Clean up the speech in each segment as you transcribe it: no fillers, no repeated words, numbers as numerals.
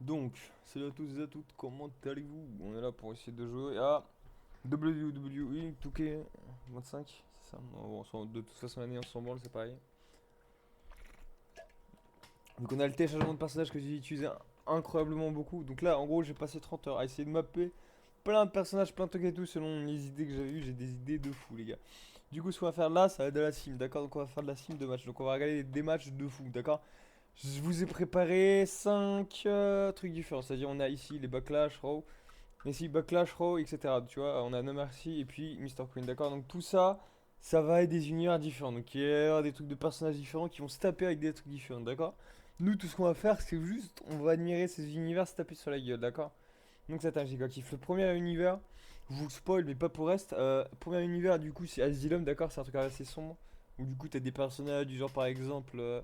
Donc, salut à tous et à toutes, comment allez-vous? On est là pour essayer de jouer à WWE 2K25, c'est ça? Bon, de toute façon l'année on s'en branle, c'est pareil. Donc on a le téléchargement de personnages que j'ai utilisé incroyablement beaucoup. Donc là, en gros, j'ai passé 30 heures à essayer de mapper plein de personnages, plein de trucs et tout, selon les idées que j'avais eues. J'ai des idées de fou, les gars. Du coup, ce qu'on va faire là, ça va être de la sim, d'accord? Donc on va faire de la sim de match. Donc on va regarder des matchs de fou, d'accord? Je vous ai préparé 5 trucs différents. C'est-à-dire, on a ici les Backlash, Raw, ici Backlash, Raw, etc. Tu vois, on a No Mercy et puis Mr. Queen, d'accord? Donc tout ça, ça va être des univers différents. Donc il y a des trucs de personnages différents qui vont se taper avec des trucs différents, d'accord? Nous, tout ce qu'on va faire, c'est juste, on va admirer ces univers se taper sur la gueule, d'accord? Donc c'est un giga kiff. Le premier univers, je vous le spoil, mais pas pour reste. Premier univers, du coup, c'est Asylum, d'accord? C'est un truc assez sombre. Où du coup, t'as des personnages du genre, par exemple.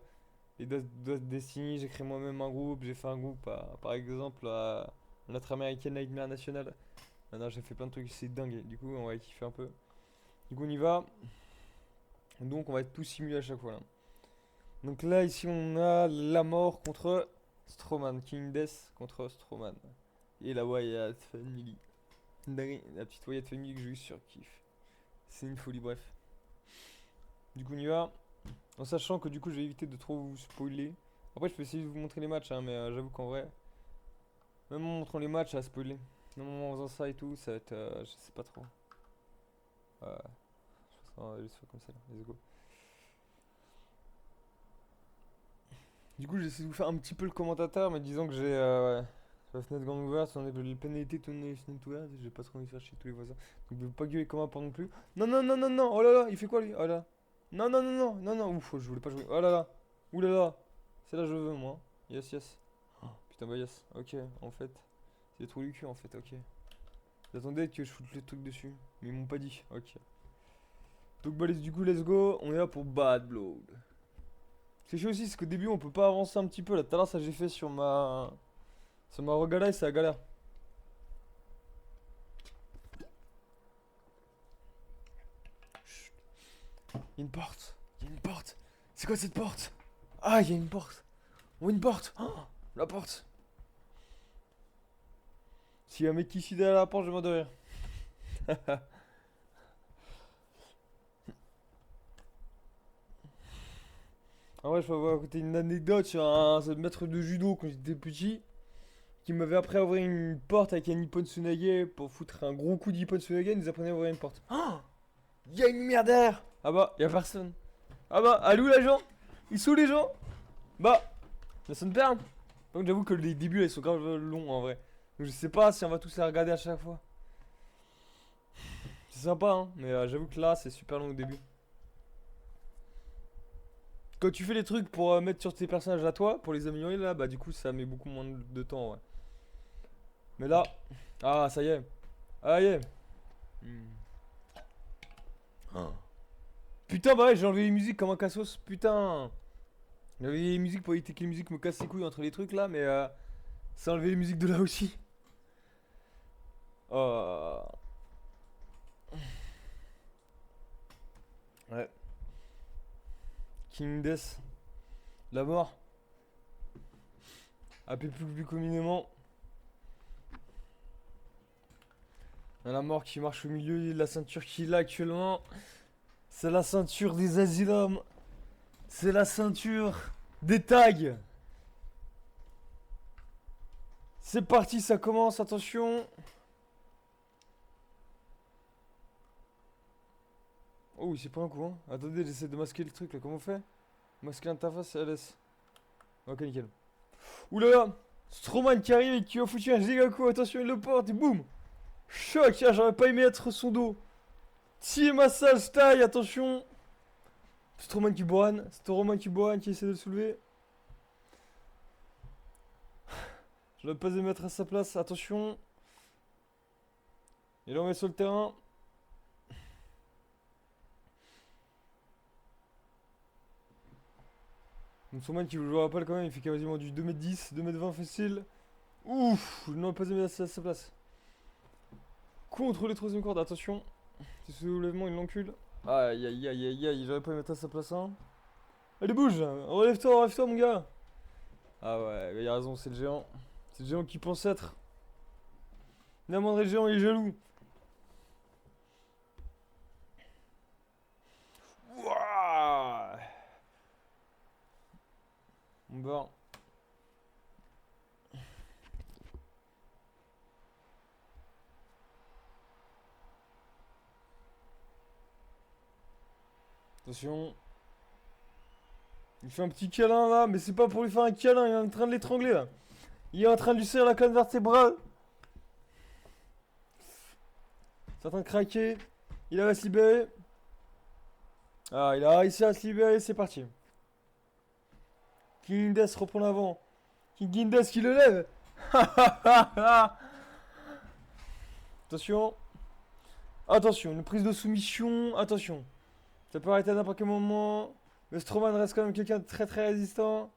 Et Destiny, j'ai créé moi-même un groupe, j'ai fait un groupe par exemple à notre American Nightmare National. Maintenant j'ai fait plein de trucs, c'est dingue. Du coup on va kiffer un peu. Du coup on y va. Donc on va être tout simulé à chaque fois là. Donc là ici on a la mort contre Strowman, King Death contre Strowman. Et la Wyatt Family. La petite Wyatt Family que je surkiffe. C'est une folie bref. Du coup on y va. En sachant que du coup je vais éviter de trop vous spoiler. Après je peux essayer de vous montrer les matchs hein, mais j'avoue qu'en vrai. Même en montrant les matchs, à spoiler. Même en faisant ça et tout, ça va être. Je sais pas trop. Je pense qu'on va juste faire comme ça. Let's go. Du coup, j'essaie de vous faire un petit peu le commentateur, mais disons que j'ai. Ouais, la fenêtre grande ouverte, on est les pénalités, tourner les fenêtres ouvertes. J'ai pas trop envie de faire chier tous les voisins. Donc, je veux pas gueuler comme un porc non plus. Non, non, non, non, non. Oh là là, il fait quoi lui? Oh là. Non, non, non, non, non, non. Ouf, je voulais pas jouer. Oh là là. Ouh là là. C'est là que je veux, moi. Yes, yes. Oh, putain, bah yes. Ok, en fait. C'est trop du cul, en fait, ok. J'attendais que je foute le truc dessus. Mais ils m'ont pas dit. Ok. Donc bah du coup let's go. On est là pour Bad Blood. C'est chaud aussi, c'est qu'au début on peut pas avancer un petit peu. Là tout à l'heure ça j'ai fait sur ma. Sur ma regala et c'est la galère. Chut. Il y a une porte. Il y a une porte. C'est quoi cette porte? Ah il y a une porte. Oh une porte. Oh, la porte. S'il y a un mec qui suit derrière la porte, je vais de rire. En vrai je peux vous raconter une anecdote sur un maître de judo quand j'étais petit. Qui m'avait après ouvert une porte avec un Nippon Tsunage pour foutre un gros coup d'Ippon Tsunage, il nous apprenait à ouvrir une porte. Oh, y'a une lumière derrière. Ah bah, y'a personne. Ah bah, allô l'agent? Ils sont les gens? Bah, ça sonne perd. Donc j'avoue que les débuts là, ils sont grave longs en vrai. Donc je sais pas si on va tous les regarder à chaque fois. C'est sympa hein, mais j'avoue que là c'est super long au début. Quand tu fais les trucs pour mettre sur tes personnages à toi, pour les améliorer là, bah du coup ça met beaucoup moins de temps ouais. Mais là, ah ça y est. Ah y est. Hmm. Ah. Putain, bah ouais, j'ai enlevé les musiques comme un cassos, putain. J'ai enlevé les musiques pour éviter que les musiques me cassent les couilles entre les trucs là, mais ça a enlevé les musiques de là aussi. Oh. Ouais. King Death, la mort, appelé plus communément. La mort qui marche au milieu de la ceinture qu'il a actuellement. C'est la ceinture des asylums. C'est la ceinture des tags. C'est parti, ça commence, attention. Oh, c'est pas un coup, hein. Attendez, j'essaie de masquer le truc là, comment on fait? Masquer l'interface LS. Ok, nickel. Oulala, Strowman qui arrive et qui a foutu un giga coup, attention, il le porte et boum. Choc, ah, j'aurais pas aimé être son dos. Team massage taille, attention. Strowman qui bourrane, qui essaie de le soulever. Je dois pas aimé mettre à sa place, attention. Il en met sur le terrain. Donc Strowman qui, je vous rappelle quand même, il fait quasiment du 2m10, 2m20 facile. Ouf, je n'aurais pas aimé mettre à sa place. Contre les troisième cordes, attention. Ce soulèvement, il l'encule. Aïe aïe aïe aïe aïe, j'aurais pas aimé mettre à sa place, hein. Allez, bouge! Relève-toi, relève-toi, mon gars! Ah ouais, il a raison, c'est le géant. C'est le géant qui pense être. La moindre géant il est jaloux. Ouah. Bon. Attention. Il fait un petit câlin là, mais c'est pas pour lui faire un câlin, il est en train de l'étrangler là. Il est en train de lui serrer la colonne vertébrale. C'est en train de craquer. Il va se libérer. Ah, il a réussi à se libérer, c'est parti. King Indes reprend l'avant. King Indes qui le lève. Attention. Attention, une prise de soumission. Attention. Ça peut arrêter à n'importe quel moment. Mais Strowman reste quand même quelqu'un de très très résistant.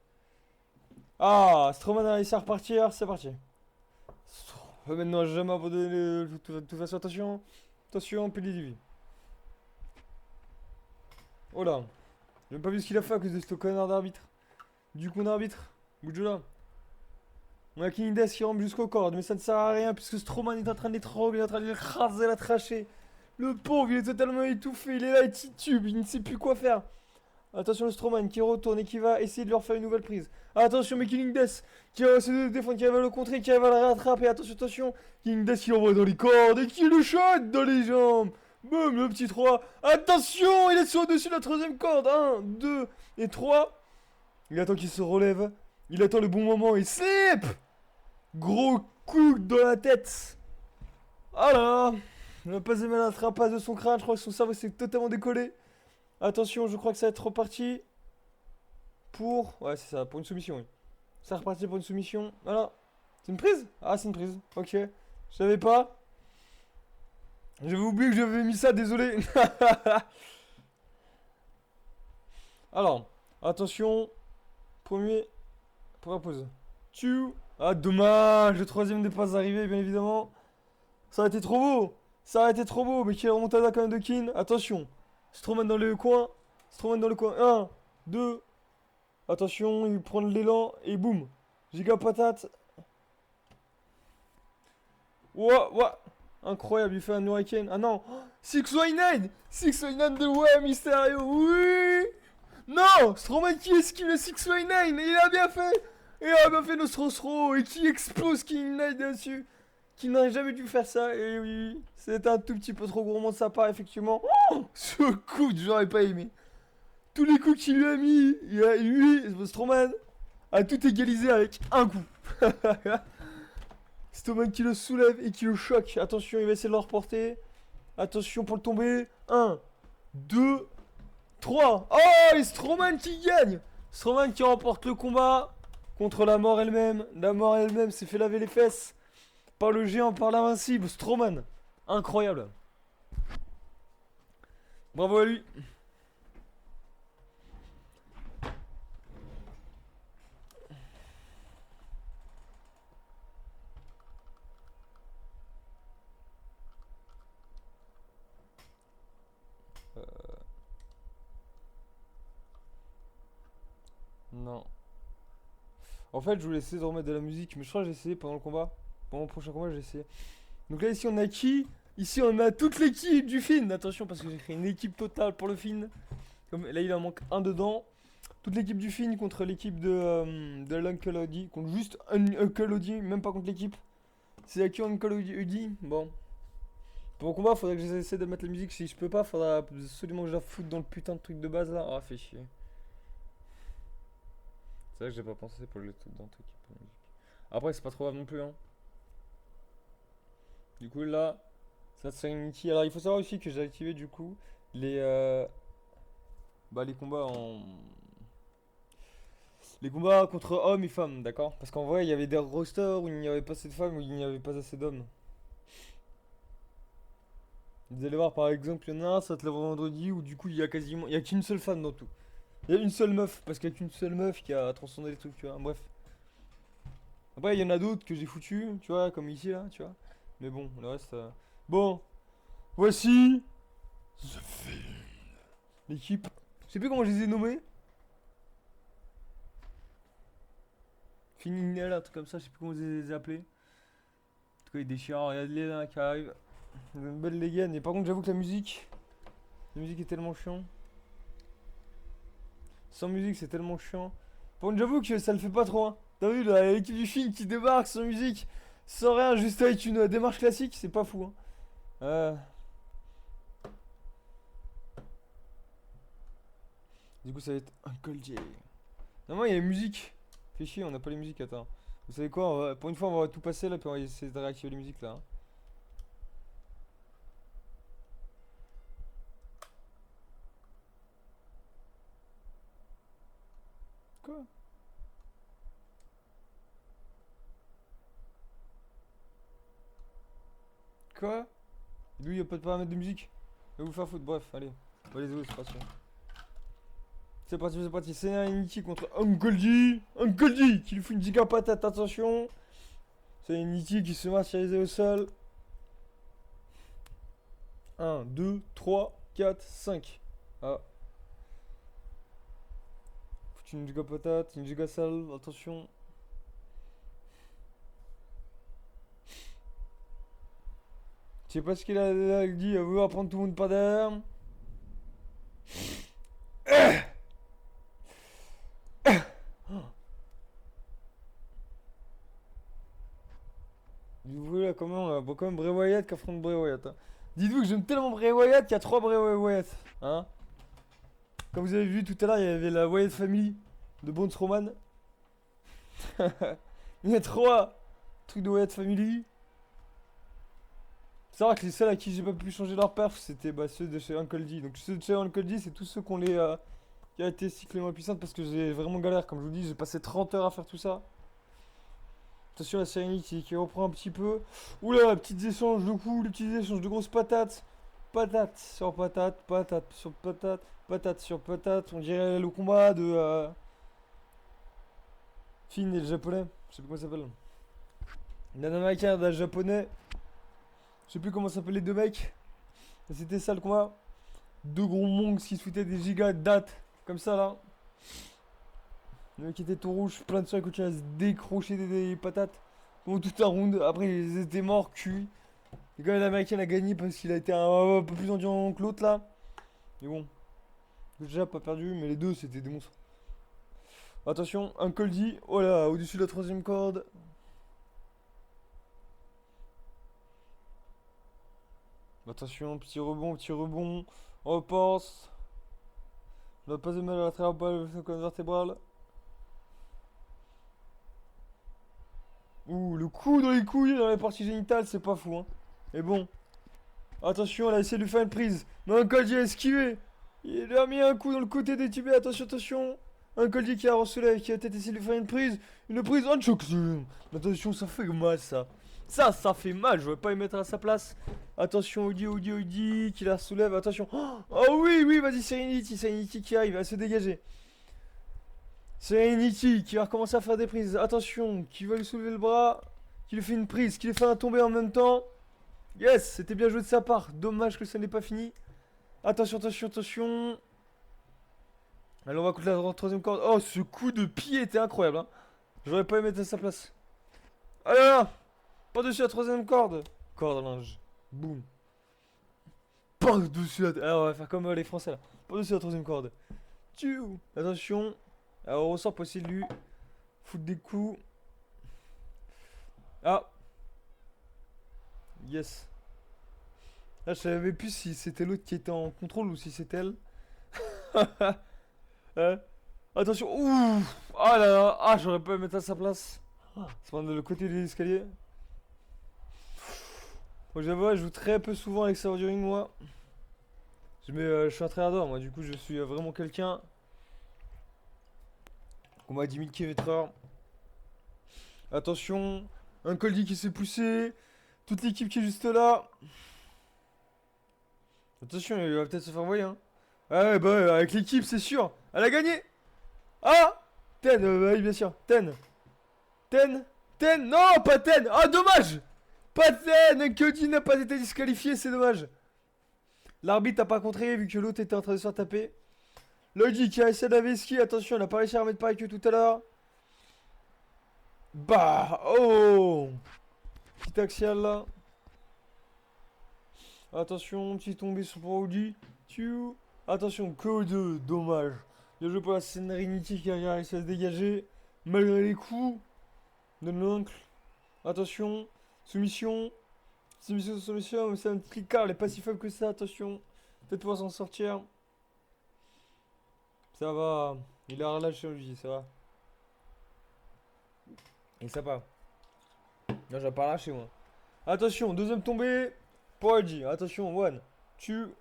Ah, Strowman a réussi à repartir, c'est parti. Maintenant, jamais abandonné. De toute façon, attention. Attention, PDDV. Oh là. J'ai même pas vu ce qu'il a fait à cause de ce connard d'arbitre. Du coup, d'arbitre. Bouge de là. On a King Indes qui rentre jusqu'au cordes, mais ça ne sert à rien puisque Strowman est en train de l'étrangler, il est en train de l'écraser la trachée. Le pauvre, il est totalement étouffé, il est là, il titube, il ne sait plus quoi faire. Attention le Strowman qui retourne et qui va essayer de leur faire une nouvelle prise. Attention mais King Indes qui va essayer de défendre, qui va le contrer, qui va le rattraper. Attention, attention. King Indes qui l'envoie dans les cordes et qui le shot dans les jambes. Boum, le petit 3. Attention, il est sur au-dessus de la troisième corde. 1, 2 et 3. Il attend qu'il se relève. Il attend le bon moment et slip. Gros coup dans la tête. Voilà. Il n'a pas aimé la trapasse de son crâne. Je crois que son cerveau s'est totalement décollé. Attention, je crois que ça va être reparti pour... Ouais, c'est ça, pour une soumission, oui. Ça reparti pour une soumission. Voilà. C'est une prise? Ah, c'est une prise. Ok. Je savais pas. J'avais oublié que j'avais mis ça, désolé. Alors, attention. Premier. Première pause. Tchou. Ah, dommage. Le troisième n'est pas arrivé, bien évidemment. Ça a été trop beau. Ça a été trop beau. Mais quelle remontada quand même de Kin. Attention. Strowman dans le coin. Strowman dans le coin. 1, 2. Attention, il prend l'élan et boum. Giga patate. Ouah, ouah. Incroyable, il fait un hurricane. Ah non. 619. 619 de ouais, Mysterio. Oui. Non. Strowman qui esquive le 619. Il a bien fait. Il a bien fait notre Rostro. Et qui explose King Knight dessus. Qui n'aurait jamais dû faire ça. Et oui. C'était un tout petit peu trop gourmand de sa part, effectivement. Oh, ce coup, j'aurais pas aimé. Tous les coups qu'il lui a mis, lui, Strowman, a tout égalisé avec un coup. Strowman qui le soulève et qui le choque. Attention, il va essayer de le reporter. Attention pour le tomber. 1, 2, 3. Oh, et Strowman qui gagne. Strowman qui remporte le combat contre la mort elle-même. La mort elle-même s'est fait laver les fesses par le géant, par l'invincible Strowman. Incroyable. Bravo à lui. Non. En fait, je voulais essayer de remettre de la musique, mais je crois que j'ai essayé pendant le combat. Pendant le prochain combat, j'ai essayé. Donc là, ici, on a qui? Ici, on a toute l'équipe du film. Attention, parce que j'ai créé une équipe totale pour le film. Comme là, il en manque un dedans. Toute l'équipe du film contre l'équipe de l'Uncle Audi. Contre juste un Uncle Audi, même pas contre l'équipe. C'est à qui Uncle Audi? Bon. Pour le combat, faudrait que j'essaie de mettre la musique. Si je peux pas, faudra absolument que je la foute dans le putain de truc de base là. Ah, fait chier. C'est vrai que j'ai pas pensé pour le truc dans le truc. Après, c'est pas trop grave non plus, hein. Du coup, là, ça c'est une qui. Alors, il faut savoir aussi que j'ai activé du coup les les combats en les combats contre hommes et femmes, d'accord? Parce qu'en vrai, il y avait des rosters où il n'y avait pas assez de femmes, où il n'y avait pas assez d'hommes. Vous allez voir, par exemple, il y en a un, ça te le vendredi, où du coup, il y a quasiment, il y a qu'une seule femme dans tout. Il y a une seule meuf, parce qu'il y a qu'une seule meuf qui a transcendé les trucs, tu vois. Bref. Après, il y en a d'autres que j'ai foutu, tu vois, comme ici, là, tu vois. Mais bon, le reste. Bon, voici. The Film. L'équipe. Je sais plus comment je les ai nommés. Fininel, un truc comme ça, je sais plus comment vous les appelez. En tout cas, il déchire, regarde les là qui arrive. Une belle dégaine. Et par contre, j'avoue que la musique est tellement chiant. Sans musique, c'est tellement chiant. Par contre, j'avoue que ça le fait pas trop, hein. T'as vu, là, l'équipe du film qui débarque sans musique, sans rien, juste avec une démarche classique, c'est pas fou, hein. Du coup, ça va être un Call J. Normalement, il y a la musique. Fais chier, on n'a pas les musiques, attends. Vous savez quoi, pour une fois, on va tout passer là, puis on va essayer de réactiver les musiques là, hein. Quoi? Quoi? D'où il n'y a pas de paramètres de musique? Je vais vous faire foutre, bref, allez. Allez, c'est parti. C'est parti, c'est parti. C'est un Initi contre Uncle G. Uncle G qui lui fout une giga patate, attention. C'est un Initi qui se martyrisait au sol. 1, 2, 3, 4, 5. Ah. Foutu une giga patate, une giga sale, attention. Je sais pas ce qu'il a dit, il va vouloir prendre tout le monde par derrière. Vous voulez là, comment là? Bon, quand même Bray Wyatt qui affronte Bray Wyatt, hein. Dites-vous que j'aime tellement Bray Wyatt qu'il y a 3 Bray Wyatt, hein. Comme vous avez vu tout à l'heure, il y avait la Wyatt Family de Braun Strowman. Il y a 3 trucs de Wyatt Family. C'est vrai que les seuls à qui j'ai pas pu changer leur perf, c'était ceux de chez Uncle D. Donc ceux de chez Uncle D, c'est tous ceux qui ont les qui a été cyclément puissante parce que j'ai vraiment galère. Comme je vous dis, j'ai passé 30 heures à faire tout ça. Attention la Serenity qui reprend un petit peu. Oula, petits échanges de coups, les petits échanges de grosses patates. Patate sur patate, patate sur patate, patate sur patate. On dirait le combat de Finn et le japonais. Je sais plus comment ça s'appelle. D'un américain et d'un japonais. Je sais plus comment s'appellent les deux mecs. C'était ça le combat. Deux gros monks qui se foutaient des gigas de dates. Comme ça là. Le mec était tout rouge, plein de sang, il continue à se décrocher des patates. Bon, tout un round. Après, ils étaient morts, cuits. Et quand même, l'américain a gagné parce qu'il a été un peu plus endurant que l'autre là. Mais bon. Déjà, pas perdu, mais les deux c'était des monstres. Attention, un Coldy. Oh là, au-dessus de la troisième corde. Attention, petit rebond, petit rebond. On repense. On n'a pas de mal à travers la colonne vertébrale. Ouh, le coup dans les couilles, dans les parties génitales, c'est pas fou, hein. Mais bon. Attention, elle a essayé de lui faire une prise. Mais un Coldy a esquivé. Il lui a mis un coup dans le côté des tibets. Attention, attention. Un Coldy qui a recelé, qui a peut-être essayé de lui faire une prise. Une prise en choc. Attention, ça fait mal, ça. Ça fait mal. Je vais pas y mettre à sa place. Attention, Audi, qui la soulève. Attention. Oh oui, oui, vas-y, Serenity qui arrive à se dégager. Serenity qui va recommencer à faire des prises. Attention, qui va lui soulever le bras. Qui lui fait une prise, qui lui fait un tomber en même temps. Yes, c'était bien joué de sa part. Dommage que ça n'est pas fini. Attention, attention, attention. Allez, on va écouter la troisième corde. Oh, ce coup de pied était incroyable, hein. J'aurais pas aimé mettre à sa place. Ah là là. Par-dessus la troisième corde. Corde à linge. Boum. Par-dessus la... Alors, on va faire comme les Français, là. Par-dessus la troisième corde. Tchou. Attention. Alors, on ressort pour essayer de lui foutre des coups. Ah. Yes. Là, je savais plus si c'était l'autre qui était en contrôle ou si c'était elle. Hein. Attention. Ouh. Ah là là. Ah, j'aurais pas mettre à sa place. C'est prendre le côté des escaliers. Moi, j'avoue, je joue très peu souvent avec ça du ring, moi. Je suis un tryharder, moi. Du coup, je suis vraiment quelqu'un. Combat à 10 000 km/h. Attention. Un Coldy qui s'est poussé. Toute l'équipe qui est juste là. Attention, il va peut-être se faire envoyer, hein. Ah ouais, bah ouais, avec l'équipe, c'est sûr. Elle a gagné. Ah. Ten, bah oui, bien sûr. Ten. Non, pas Ten. Ah, dommage. Pas Ten. Cody n'a pas été disqualifié, c'est dommage. L'arbitre n'a pas contré vu que l'autre était en train de se faire taper. Luigi qui a essayé d'aller ski. Attention, il n'a pas réussi à remettre pareil que tout à l'heure. Bah, oh! Petit axial là. Attention, petit tombé sur Brody. Tchou. Attention, KO2, dommage. Bien joué pour la Serenity qui a réussi à se dégager. Malgré les coups de l'oncle. Attention, soumission. Soumission, mais c'est un tricard, elle est pas si faible que ça, attention. Peut-être pouvoir s'en sortir. Ça va. Il a relâché lui, ça va. Et ça va. Non, j'ai pas lâché moi. Attention, deuxième tombée. Porgy, attention, one, two,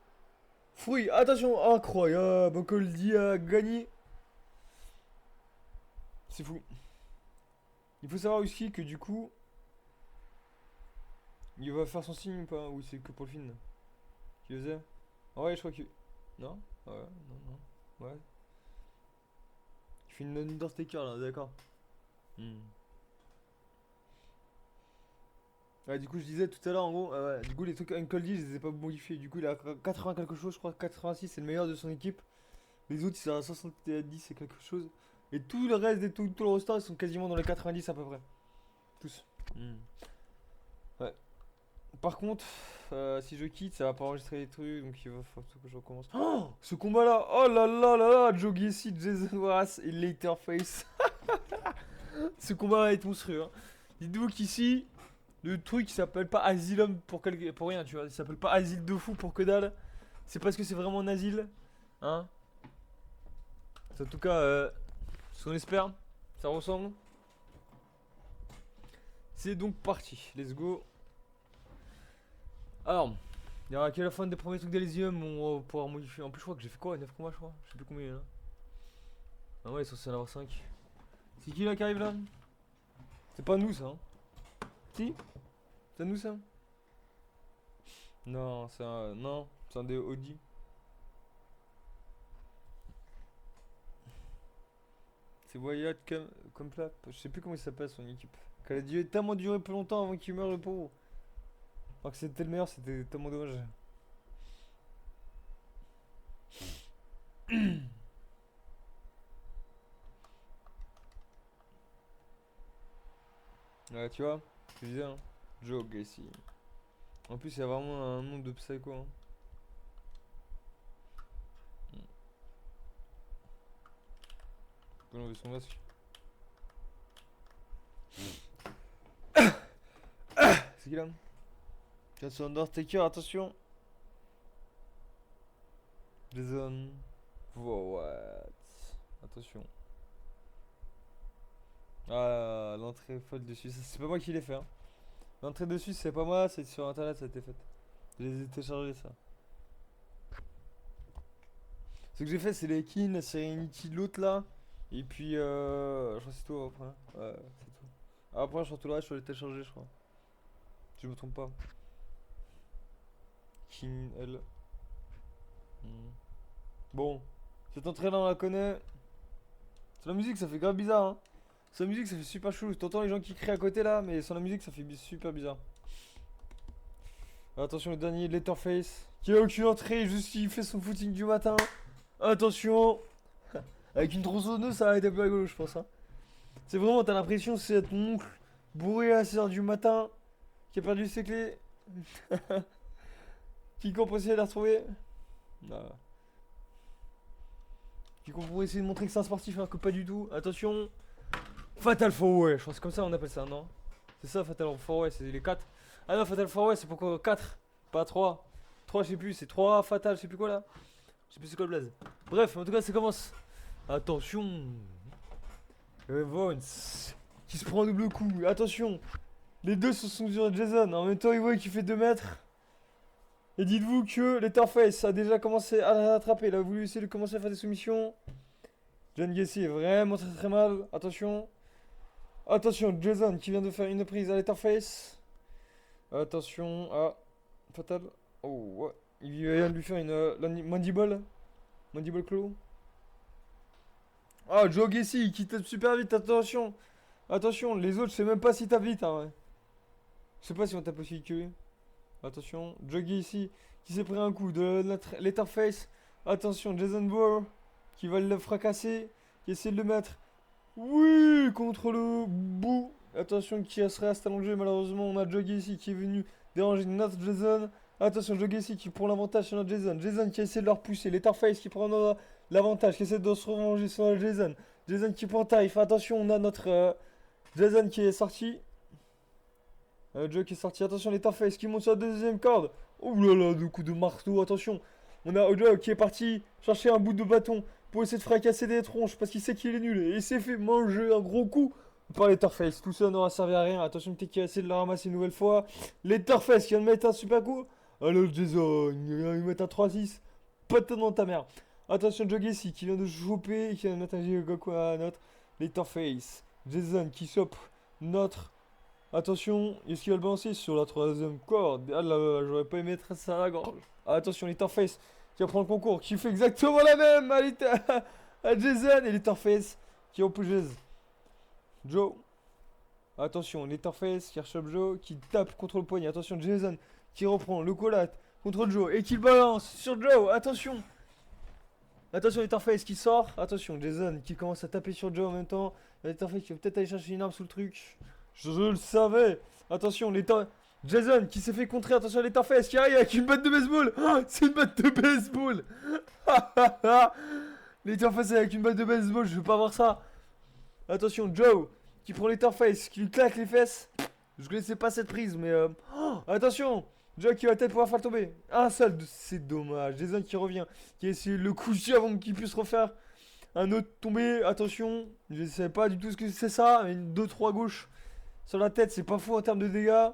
three. Attention, incroyable. Coldy a gagné. C'est fou. Il faut savoir aussi que du coup, il va faire son signe ou pas? Ou c'est que pour le film? Qui faisait? Ah ouais, je crois que. Non? Ouais, non, non. Ouais. Il fait une Undertaker là, d'accord. Hmm. Ouais, du coup, je disais tout à l'heure, en gros, ouais, du coup, les trucs Uncle D, je les ai pas modifiés. Du coup, il a 80 quelque chose, je crois, 86, c'est le meilleur de son équipe. Les autres, ils sont à 70 et quelque chose. Et tout le reste, tout le roster, ils sont quasiment dans les 90 à peu près. Tous. Hmm. Ouais. Par contre, si je quitte, ça va pas enregistrer les trucs, donc il va falloir que je recommence. Oh, ce combat-là, oh là là là là, Joe Gacy, Jason Waras et Leatherface. Ce combat va être monstrueux. Hein. Dites-vous qu'ici, le truc il s'appelle pas Asylum pour rien, tu vois. Il s'appelle pas Asile de fou pour que dalle. C'est parce que c'est vraiment un asile. Hein. En tout cas, ce qu'on espère, ça ressemble. C'est donc parti. Let's go. Alors, il y aura qu'à la fin des premiers trucs d'Elysium, on va pouvoir modifier. En plus, je crois que j'ai fait quoi? 9 combats, je crois. Je sais plus combien il y en a. Ah ouais, ils sont censés en avoir 5. C'est qui là qui arrive là? C'est pas nous ça. Hein. Si? C'est nous ça? Non, c'est un. Non, c'est un des Audi. C'est Wyatt comme plat. Je sais plus comment il s'appelle son équipe. Qu'elle a tellement duré plus longtemps avant qu'il meure le pauvre. Alors que c'était le meilleur, c'était tellement dommage. Ouais, tu vois, je disais, hein. Joe Gacy. En plus, il y a vraiment un nom de psycho. Hein. On peut enlever son masque. C'est qui là? Attention, Undertaker, attention. Jason. What? Attention. Ah, l'entrée folle dessus. C'est pas moi qui l'ai fait. Hein. L'entrée dessus, c'est pas moi, c'est sur internet, ça a été fait. Je les ai téléchargés, ça. Ce que j'ai fait, c'est les Kin, la Serenity, l'autre là. Et puis, je crois que c'est tout après. Ouais, c'est tout. Après, sur tout le reste, je vais les télécharger, je crois. Si je me trompe pas. Kin, L. Hmm. Bon, cette entrée là, on la connaît. Sur la musique, ça fait grave bizarre, hein. Sur la musique, ça fait super chelou. T'entends les gens qui crient à côté là, mais sur la musique, ça fait super bizarre. Attention, le dernier, Letterface. Qui a aucune entrée, juste il fait son footing du matin. Attention. Avec une tronçonneuse, ça a été plus rigolo, je pense. Hein. C'est vraiment, t'as l'impression que c'est ton oncle bourré à 6h du matin qui a perdu ses clés. Qui compte pour essayer de les retrouver. Qui compte pour essayer de montrer que c'est un sportif alors que pas du tout. Attention. Fatal 4-Way, je pense que c'est comme ça on appelle ça, non? C'est ça, Fatal 4-Way, c'est les 4. Ah non, Fatal 4-Way, c'est pourquoi 4, pas 3. 3, je sais plus, c'est 3 Fatal, je sais plus quoi là. Je sais plus c'est quoi le blaze. Bref, en tout cas, ça commence. Attention. Evans qui se prend un double coup. Attention. Les deux se sont sur Jason. En même temps, il voit qu'il fait 2 mètres. Et dites-vous que Letterface a déjà commencé à l'attraper. Il a voulu essayer de commencer à faire des soumissions. John Gacy est vraiment très très mal. Attention. Attention, Jason qui vient de faire une prise à Letterface. Attention à Fatal. Oh, ouais. Il vient de lui faire une mandible. Mandible claw. Ah, Joe Gacy qui tape super vite. Attention. Attention, les autres, je sais même pas si tape vite. Hein, ouais. Je sais pas si on tape aussi que lui. Attention, Joe Gacy qui s'est pris un coup de Letterface. Attention, Jason Bourne qui va le fracasser. Qui essaie de le mettre. Oui, contre le bout Attention, qui reste allongé. Malheureusement, on a Joe Gacy qui est venu déranger notre Jason. Attention, Joe Gacy qui prend l'avantage sur notre Jason. Jason qui essaie de le repousser. Letterface qui prend l'avantage, qui essaie de se revenger sur notre Jason. Jason qui prend taille. Attention, on a notre Jason qui est sorti. Joe qui est sorti. Attention, Letterface qui monte sur la deuxième corde. Oh là là, deux coups de marteau. Attention, on a Joe qui est parti chercher un bout de bâton pour essayer de fracasser des tronches parce qu'il sait qu'il est nul. Et il s'est fait manger un gros coup par Letterface. Tout ça n'aura servi à rien. Attention, peut-être qu'il a essayé de le ramasser une nouvelle fois. Letterface qui vient de mettre un super coup. Alors Jason, il va mettre un 3-6. Patate dans ta mère. Attention, Joe Gacy qui vient de choper et qui vient de mettre un Goku à notre Letterface. Jason qui chope notre. Attention, est-ce qu'il va le balancer sur la troisième corde? Ah là là, j'aurais pas aimé mettre ça à la gorge. Attention, Letterface qui va prendre le concours, qui fait exactement la même à Jason et Letterface qui repousse Joe. Attention, Letterface qui rechoppe Joe, qui tape contre le poignet. Attention, Jason qui reprend le collate contre Joe et qui le balance sur Joe. Attention. Attention, Letterface qui sort. Attention, Jason qui commence à taper sur Joe en même temps. Letterface qui va peut-être aller chercher une arme sous le truc. Je le savais. Attention, Jason qui s'est fait contrer. Attention, Letterface qui arrive avec une batte de baseball. Oh, c'est une batte de baseball. Letterface avec une batte de baseball, je veux pas voir ça. Attention, Joe qui prend Letterface, qui lui claque les fesses. Je connaissais pas cette prise, mais attention, Joe qui va peut-être pouvoir faire tomber. Un seul, c'est dommage. Jason qui revient, qui a essayé de le coucher avant qu'il puisse refaire un autre tombé. Attention, je sais pas du tout ce que c'est ça, mais une 2-3 gauche sur la tête, c'est pas fou en termes de dégâts.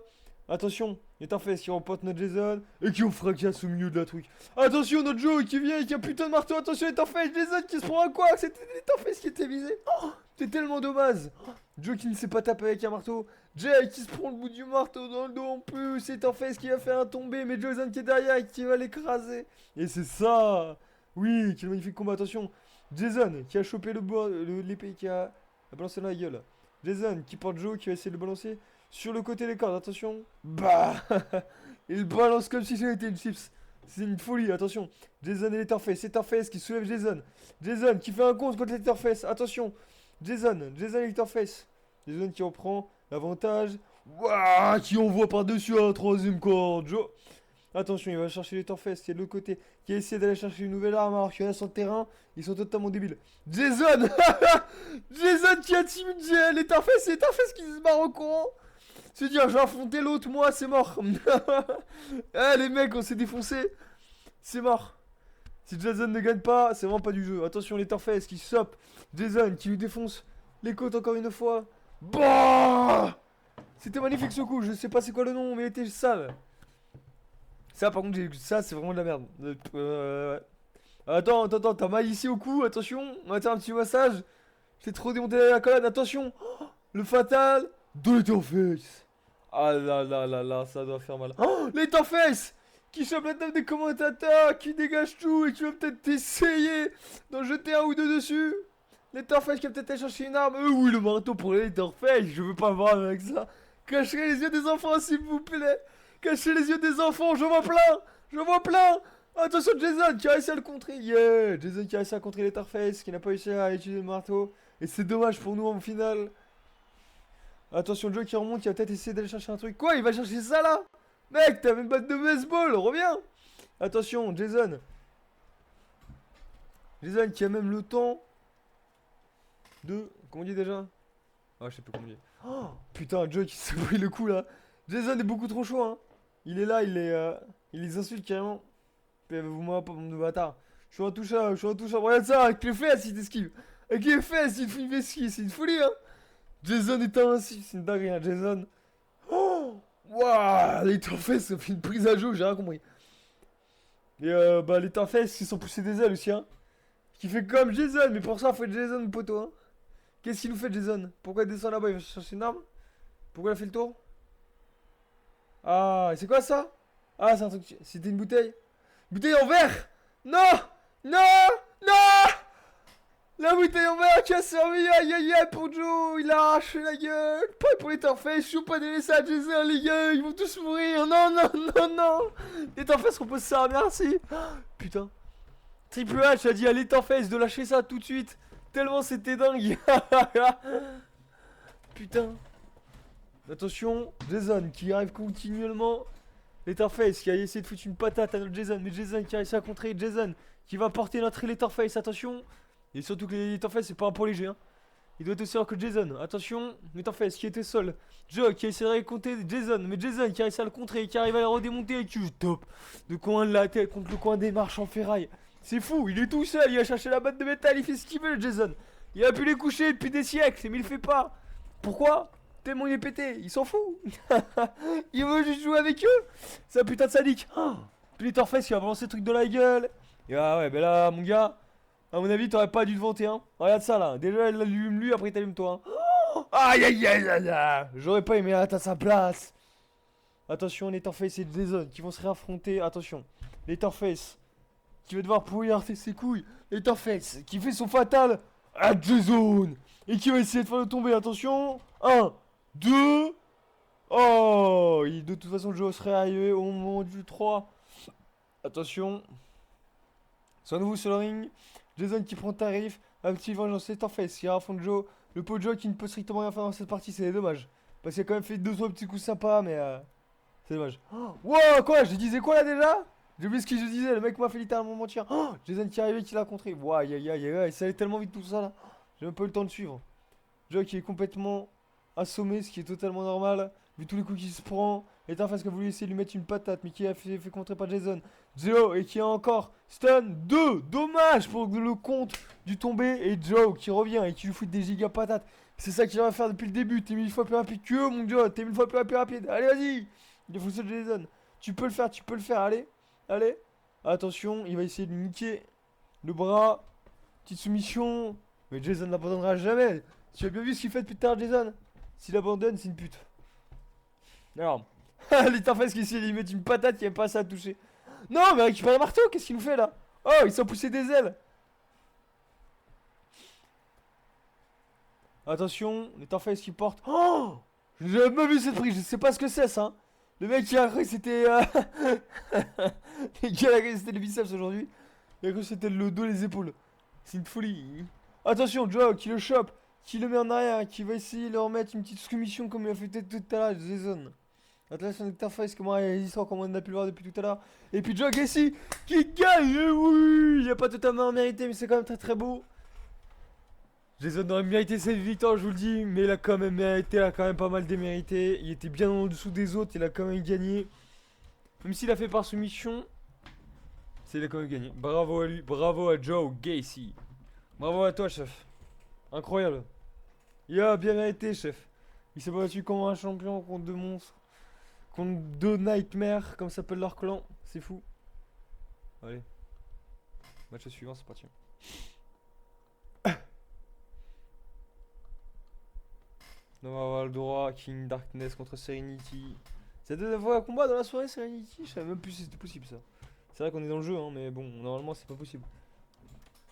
Attention, Letterface qui remporte notre Jason et qui en fracasse au milieu de la truc. Attention, notre Joe qui vient et qui a putain de marteau. Attention, Letterface, Jason qui se prend un quoi? C'était Letterface qui était visé. Oh, c'est tellement dommage. Joe qui ne sait pas taper avec un marteau. Jay qui se prend le bout du marteau dans le dos en plus. Letterface qui va faire un tombé, mais Jason qui est derrière et qui va l'écraser. Et c'est ça. Oui, quel magnifique combat. Attention, Jason qui a chopé l'épée qui a balancé dans la gueule. Jason qui porte Joe qui va essayer de le balancer sur le côté des cordes. Attention. Bah. Il balance comme si c'était une chips. C'est une folie. Attention. Jason et Letterface qui soulève Jason. Jason qui fait un contre Letterface. Attention. Jason et Letterface. Jason qui reprend l'avantage. Waouh, qui envoie par-dessus à la troisième corde. Joe. Attention, il va chercher Letterface qui est de l'autre côté, qui a essayé d'aller chercher une nouvelle arme alors qu'il y en a sur le terrain. Ils sont totalement débiles. Jason Jason qui intimide Letterface et Letterface qui se barre au courant. Se dire, je vais affronter l'autre, moi, c'est mort. Eh, les mecs, on s'est défoncé. C'est mort. Si Jason ne gagne pas, c'est vraiment pas du jeu. Attention, Letterface qui chope Jason qui lui défonce les côtes encore une fois. Bah, c'était magnifique ce coup. Je sais pas c'est quoi le nom, mais il était sale. Ça, par contre, ça, c'est vraiment de la merde. Attends, t'as mal ici au cou, attention. On va faire un petit massage. J'ai trop démonté la colonne, attention. Oh, le fatal de Letterface. Ah là là là là, ça doit faire mal. Oh, Letterface qui chope la table des commentateurs, qui dégage tout et qui va peut-être essayer d'en jeter un ou deux dessus. Letterface qui va peut-être aller chercher une arme. Oui, le marteau pour Letterface, je veux pas voir avec ça. Cachez les yeux des enfants, s'il vous plaît. Cachez les yeux des enfants, je vois plein. Je vois plein. Attention, Jason qui a réussi à le contrer. Yeah, Jason qui a réussi à contrer Letterface, qui n'a pas réussi à utiliser le marteau. Et c'est dommage pour nous en finale. Attention, Joe qui remonte, qui va peut-être essayer d'aller chercher un truc. Quoi, il va chercher ça là? Mec, t'avais une batte de baseball, reviens. Attention, Jason. Jason qui a même le temps de... Comment on dit déjà? Ah, je sais plus comment on dit. Oh, putain, Joe qui s'est pris le coup là. Jason est beaucoup trop chaud, hein. Il est là, il les insulte carrément. Vous-moi, pas de bâtard. Je suis intouchable, Regarde ça, avec les fesses, il t'esquive. Avec les fesses, il fait une esquive, c'est une folie, hein. Jason est invincible, c'est une dinguerie, hein, Jason. Oh, waouh, Letterface, ça fait une prise à Joe, j'ai rien compris. Et bah, Letterface qui sont poussés des ailes aussi, hein. Qui fait comme Jason, mais pour ça, faut être Jason, poteau, hein. Qu'est-ce qu'il nous fait, Jason? Pourquoi il descend là-bas? Il va chercher une arme? Pourquoi il a fait le tour? Ah, c'est quoi ça? Ah, c'est un truc. C'était une bouteille. Bouteille en verre! Non! Non! Non! La bouteille en verre qui a servi! Aïe aïe aïe pour Joe! Il a arraché la gueule! Pas pour Letterface, je suis pas donner ça à Jason, les gars! Ils vont tous mourir! Non, non, non, non! Letterface repose ça, merci! Putain! Triple H a dit à Letterface de lâcher ça tout de suite! Tellement c'était dingue! Putain! Attention, Jason qui arrive continuellement. Letterface qui a essayé de foutre une patate à notre Jason. Mais Jason qui a réussi à contrer Jason qui va porter notre Letterface. Attention. Et surtout que les Letterface c'est pas un point léger. Hein. Il doit être aussi alors que Jason. Attention, Letterface qui était seul. Joe qui a essayé de récolter Jason. Mais Jason qui a réussi à le contrer et qui arrive à le redémonter avec du top. De coin de la tête contre le coin des marches en ferraille. C'est fou, il est tout seul. Il va chercher la batte de métal. Il fait ce qu'il veut, le Jason. Il a pu les coucher depuis des siècles. Mais il le fait pas. Pourquoi? Tellement il est pété, il s'en fout. Il veut juste jouer avec eux. C'est un putain de sadique. Oh, puis Letterface qui va balancer le truc de la gueule. Et ah ouais, ben là, mon gars, à mon avis, t'aurais pas dû te vanter, hein. Regarde ça là. Déjà, il allume lui, après t'allumes toi. Hein. Oh, aïe aïe aïe aïe aïe. J'aurais pas aimé être à sa place. Attention, Letterface et Jason qui vont se réaffronter. Attention, Letterface qui va devoir pourrir ses couilles. Letterface qui fait son fatal à Jason. Et qui va essayer de faire le tomber. Attention. 1, 2. Oh, de toute façon, Joe serait arrivé au moment du 3. Attention. C'est à nouveau sur le ring. Jason qui prend tarif. Un petit vengeance, Letterface qui affronte Joe. Le pot de Joe qui ne peut strictement rien faire dans cette partie. C'est dommage. Parce qu'il a quand même fait 2-3 petits coups sympas, mais c'est dommage. Oh, wow, quoi? Je disais quoi là déjà? J'ai oublié ce que je disais. Le mec m'a fait littéralement mentir. Oh, Jason qui est arrivé, qui l'a contré. Wow, aïe aïe aïe aïe. Ça allait tellement vite tout ça là. J'ai même pas eu le temps de suivre. Joe qui est complètement assommé, ce qui est totalement normal, vu tous les coups qu'il se prend. Letterface qui a voulu essayer de lui mettre une patate, mais qui a fait contrer par Jason. Joe et qui a encore stun 2. Dommage pour le compte du tombé. Et Joe qui revient et qui lui fout des giga patates. C'est ça qu'il va faire depuis le début. T'es 1000 fois plus rapide que eux, mon Joe. T'es 1000 fois plus rapide. Allez, vas-y. Il faut ça Jason. Tu peux le faire. Allez, allez. Attention, il va essayer de lui niquer le bras. Petite soumission. Mais Jason n'abandonnera jamais. Tu as bien vu ce qu'il fait depuis tard, Jason? S'il abandonne, c'est une pute. Alors, Letterface qui essaie de lui mettre une patate qui aime pas ça à toucher. Non, mais récupère le marteau, qu'est-ce qu'il nous fait là? Oh, il s'en poussé des ailes. Attention, Letterface qui porte. Oh, j'ai jamais vu cette prise, je sais pas ce que c'est ça. Le mec qui a cru que c'était. Le gars a cru que c'était les biceps aujourd'hui. Il a cru que c'était le dos, les épaules. C'est une folie. Attention, Joe qui le chope, qui le met en arrière, qui va essayer de leur mettre une petite soumission comme il a fait tout à l'heure, Jason. Attention, Letterface, comment il résiste, comme on a pu le voir depuis tout à l'heure. Et puis Joe ici, qui gagne, oui. Il a pas totalement mérité, mais c'est quand même très très beau. Jason aurait mérité cette victoire, je vous le dis, mais il a quand même mérité, il a quand même pas mal démérité. Il était bien en dessous des autres, il a quand même gagné. Même s'il a fait par soumission, il a quand même gagné. Bravo à lui, bravo à Joe Gacy. Bravo à toi, chef. Incroyable. Il a bien mérité, chef. Il s'est battu comme un champion contre deux monstres. Contre deux nightmares, comme s'appelle leur clan. C'est fou. Allez. Match suivant, c'est parti. On va avoir le droit. King Darkness contre Serenity. C'est la deuxième fois un combat dans la soirée, Serenity. Je savais même plus si c'était possible ça. C'est vrai qu'on est dans le jeu, hein, mais bon, normalement c'est pas possible.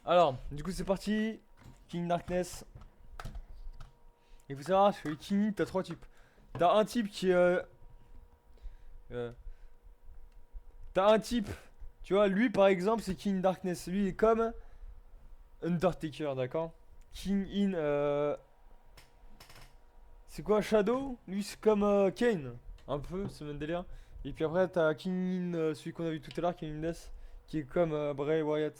Alors, du coup c'est parti. King Darkness. Il faut savoir que les King, t'as trois types. T'as un type qui est. T'as un type. Tu vois, lui par exemple, c'est King Darkness. Lui il est comme Undertaker, d'accord? King in. C'est quoi, Shadow? Lui c'est comme Kane. Un peu, c'est le même délire. Et puis après, t'as King in, celui qu'on a vu tout à l'heure, King in Death, qui est comme Bray Wyatt.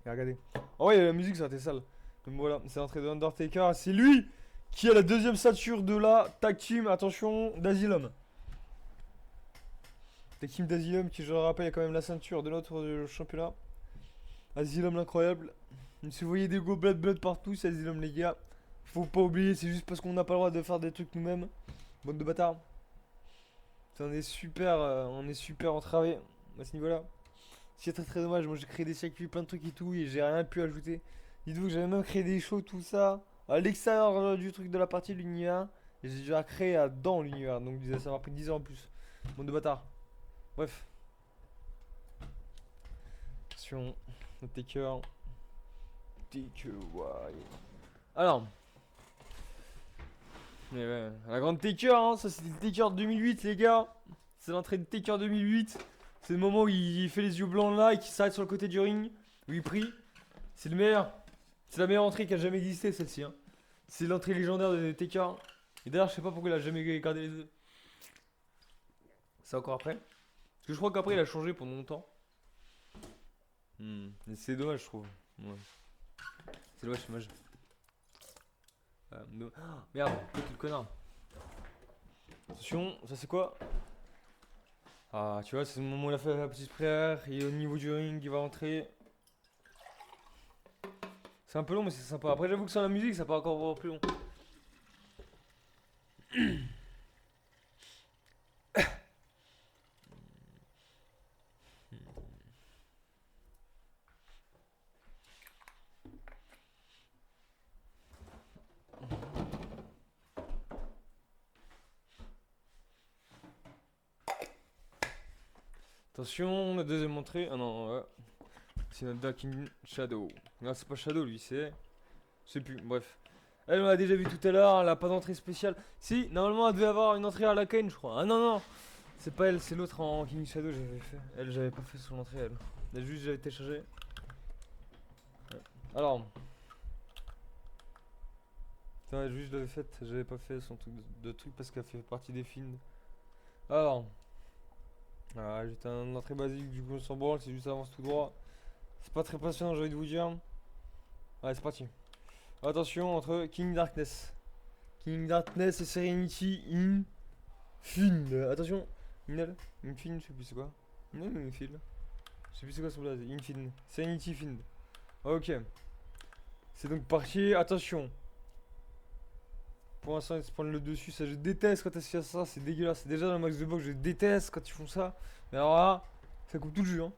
Et regardez. Oh ouais, la musique ça a été sale. Donc voilà, c'est l'entrée de Undertaker. C'est lui qui a la deuxième ceinture de la tag team, attention, d'Asylum. Tag team d'Asylum qui, je le rappelle, est quand même la ceinture de notre championnat. Asylum l'incroyable. Si vous voyez des go blood partout, c'est Asylum les gars. Faut pas oublier, c'est juste parce qu'on n'a pas le droit de faire des trucs nous-mêmes. Bande de bâtards. On est super entravé à ce niveau-là. C'est très très dommage, moi j'ai créé des circuits, plein de trucs et tout, et j'ai rien pu ajouter. Dites-vous que j'avais même créé des shows, tout ça, à l'extérieur du truc de la partie de l'univers. Et j'ai déjà créé dans l'univers, donc ça m'a pris 10 ans en plus. Bande de bâtards. Bref. Attention, le taker. Taker, ouais. Alors. Mais ouais, la grande taker, hein, ça c'était le taker 2008 les gars. C'est l'entrée de taker 2008. C'est le moment où il fait les yeux blancs là et qu'il s'arrête sur le côté du ring. Où il prie. C'est le meilleur. C'est la meilleure entrée qui a jamais existé celle-ci. Hein. C'est l'entrée légendaire de TK. Et d'ailleurs, je sais pas pourquoi il a jamais gardé les deux. C'est encore après. Parce que je crois qu'après, il a changé pendant longtemps. Et c'est dommage, je trouve. Ouais. C'est dommage, c'est dommage. Merde, quel connard. Attention, ça c'est quoi? Ah, tu vois, c'est le moment où il a fait la petite prière. Et au niveau du ring, il va rentrer. C'est un peu long, mais c'est sympa. Après, j'avoue que sans la musique, ça part encore plus long. Attention, la deuxième entrée. Ah non, ouais. C'est notre Darkin Shadow. Non, c'est pas Shadow, lui, c'est. Je sais plus, bref. Elle, on l'a déjà vu tout à l'heure, elle a pas d'entrée spéciale. Si, normalement, elle devait avoir une entrée à la Kane, je crois. Ah non, non, c'est pas elle, c'est l'autre en King Shadow, j'avais fait. Elle, j'avais pas fait son entrée, elle. Elle juste, j'avais téléchargé. Ouais. Alors. Putain, juste, je l'avais faite, j'avais pas fait son truc de truc parce qu'elle fait partie des films. Alors. Voilà, j'étais un entrée basique, du coup, on s'en branle, c'est juste avance tout droit. C'est pas très passionnant, j'ai envie de vous dire. Allez, c'est parti. Attention, entre King Darkness. King Darkness et Serenity Infield. Attention, Inel, Infield, je sais plus c'est quoi. Inel ou Infield? Je sais plus c'est quoi son blaze. Infield. Serenity Field. Ok. C'est donc parti. Attention. Pour l'instant, ils se prennent le dessus. Ça, je déteste quand tu fais ça. C'est dégueulasse. C'est déjà dans le max de box. Je déteste quand ils font ça. Mais alors là, ça coupe tout le jus. Hein.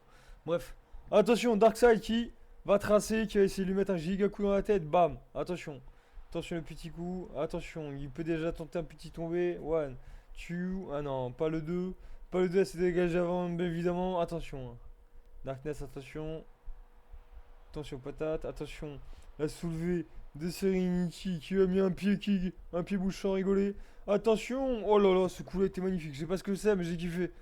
Bref. Attention, Darkseid qui va tracer, qui va essayer de lui mettre un giga coup dans la tête. Bam. Attention. Attention le petit coup. Attention. Il peut déjà tenter un petit tombé. One. Two. Ah non, pas le 2. Pas le 2, elle s'est dégagée avant, bien évidemment. Attention. Darkness, attention. Attention, patate. Attention. La soulevée de Serenity qui a mis un pied bouche sans rigoler. Attention. Oh là là, ce coup-là était magnifique. Je sais pas ce que c'est, mais j'ai kiffé.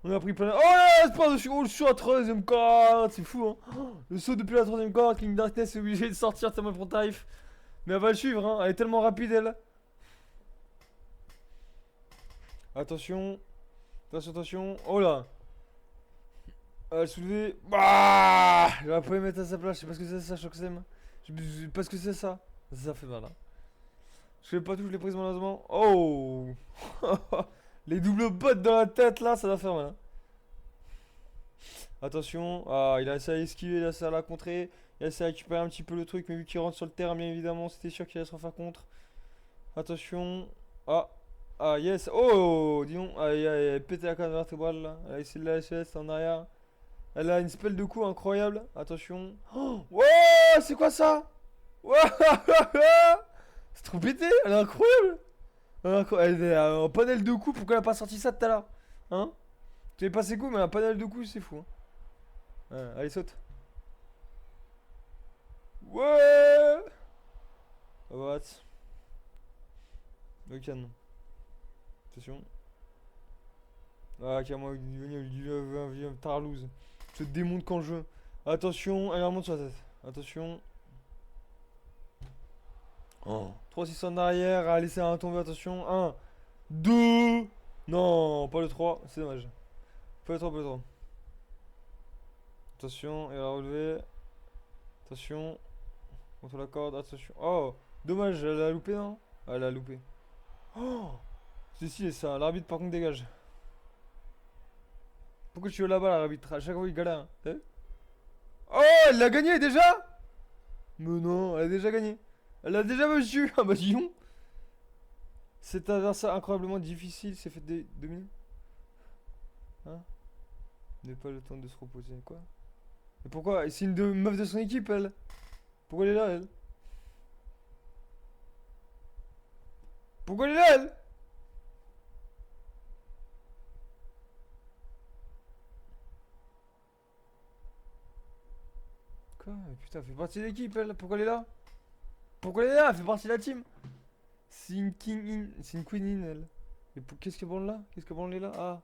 On a pris plein. Oh là là, c'est pas dessus. Oh, le saut à 3ème corde. C'est fou, hein. Oh, le saut depuis la 3ème corde. King Darkness est obligé de sortir tellement pour Taif. Mais elle va le suivre, hein. Elle est tellement rapide, elle. Attention. Attention, attention. Oh là. Elle va soulever. Bah, j'aurais pas mettre à sa place. Je sais pas ce que c'est ça, Shoxem. Je sais pas ce que c'est ça. Ça fait mal, hein. Je fais pas tout, je l'ai prise malheureusement. Oh. Les doubles bottes dans la tête là, ça va faire mal, hein. Attention, ah, il a essayé d'esquiver, il a essayé de la contrer, il a essayé de récupérer un petit peu le truc, mais vu qu'il rentre sur le terrain, bien évidemment, c'était sûr qu'il allait se refaire contre. Attention, ah, ah, yes, oh, dis donc, aïe, aïe, elle a pété la colonne vertébrale là, elle a essayé de la HS en arrière. Elle a une spell de coup incroyable, attention. Oh, ouais, c'est quoi ça? Ouais, c'est trop pété, elle est incroyable. Elle est en panel de coups, pourquoi elle a pas sorti ça tout à l'heure? Hein? Tu sais pas c'est cool, mais un panel de coups, c'est fou. Hein. Ouais, allez, saute. Ouais! What? Le canon. Attention. Ah, carrément, il vient Tarlouse. Se démonte quand je veux. Attention, elle remonte sur la tête. Attention. Oh. 3-6 en arrière, à laisser un tomber, attention. 1, 2. Non, pas le 3, c'est dommage. Pas le 3, pas le 3. Attention, elle va relever. Attention. Contre la corde, attention. Oh, dommage, elle a loupé, non? Ah, elle a loupé. Oh, c'est stylé ça. L'arbitre, par contre, dégage. Pourquoi tu veux là-bas, l'arbitre? À chaque fois, il galère. Hein. T'as vu? Oh, elle l'a gagné déjà? Mais non, elle a déjà gagné. Elle a déjà battu. Ah bah, dis donc. Cet adversaire incroyablement difficile s'est fait dominer. Hein? N'est pas le temps de se reposer. Quoi? Mais pourquoi? C'est une meuf de son équipe, elle. Pourquoi elle est là, elle? Pourquoi elle est là, elle? Quoi? Mais putain, elle fait partie de l'équipe, elle. Pourquoi elle est là? Pourquoi elle est là? Elle fait partie de la team. C'est une king in. C'est une queen in, elle. Et qu'est-ce qu'elle branle là? Qu'est-ce qu'elle branle là? Ah.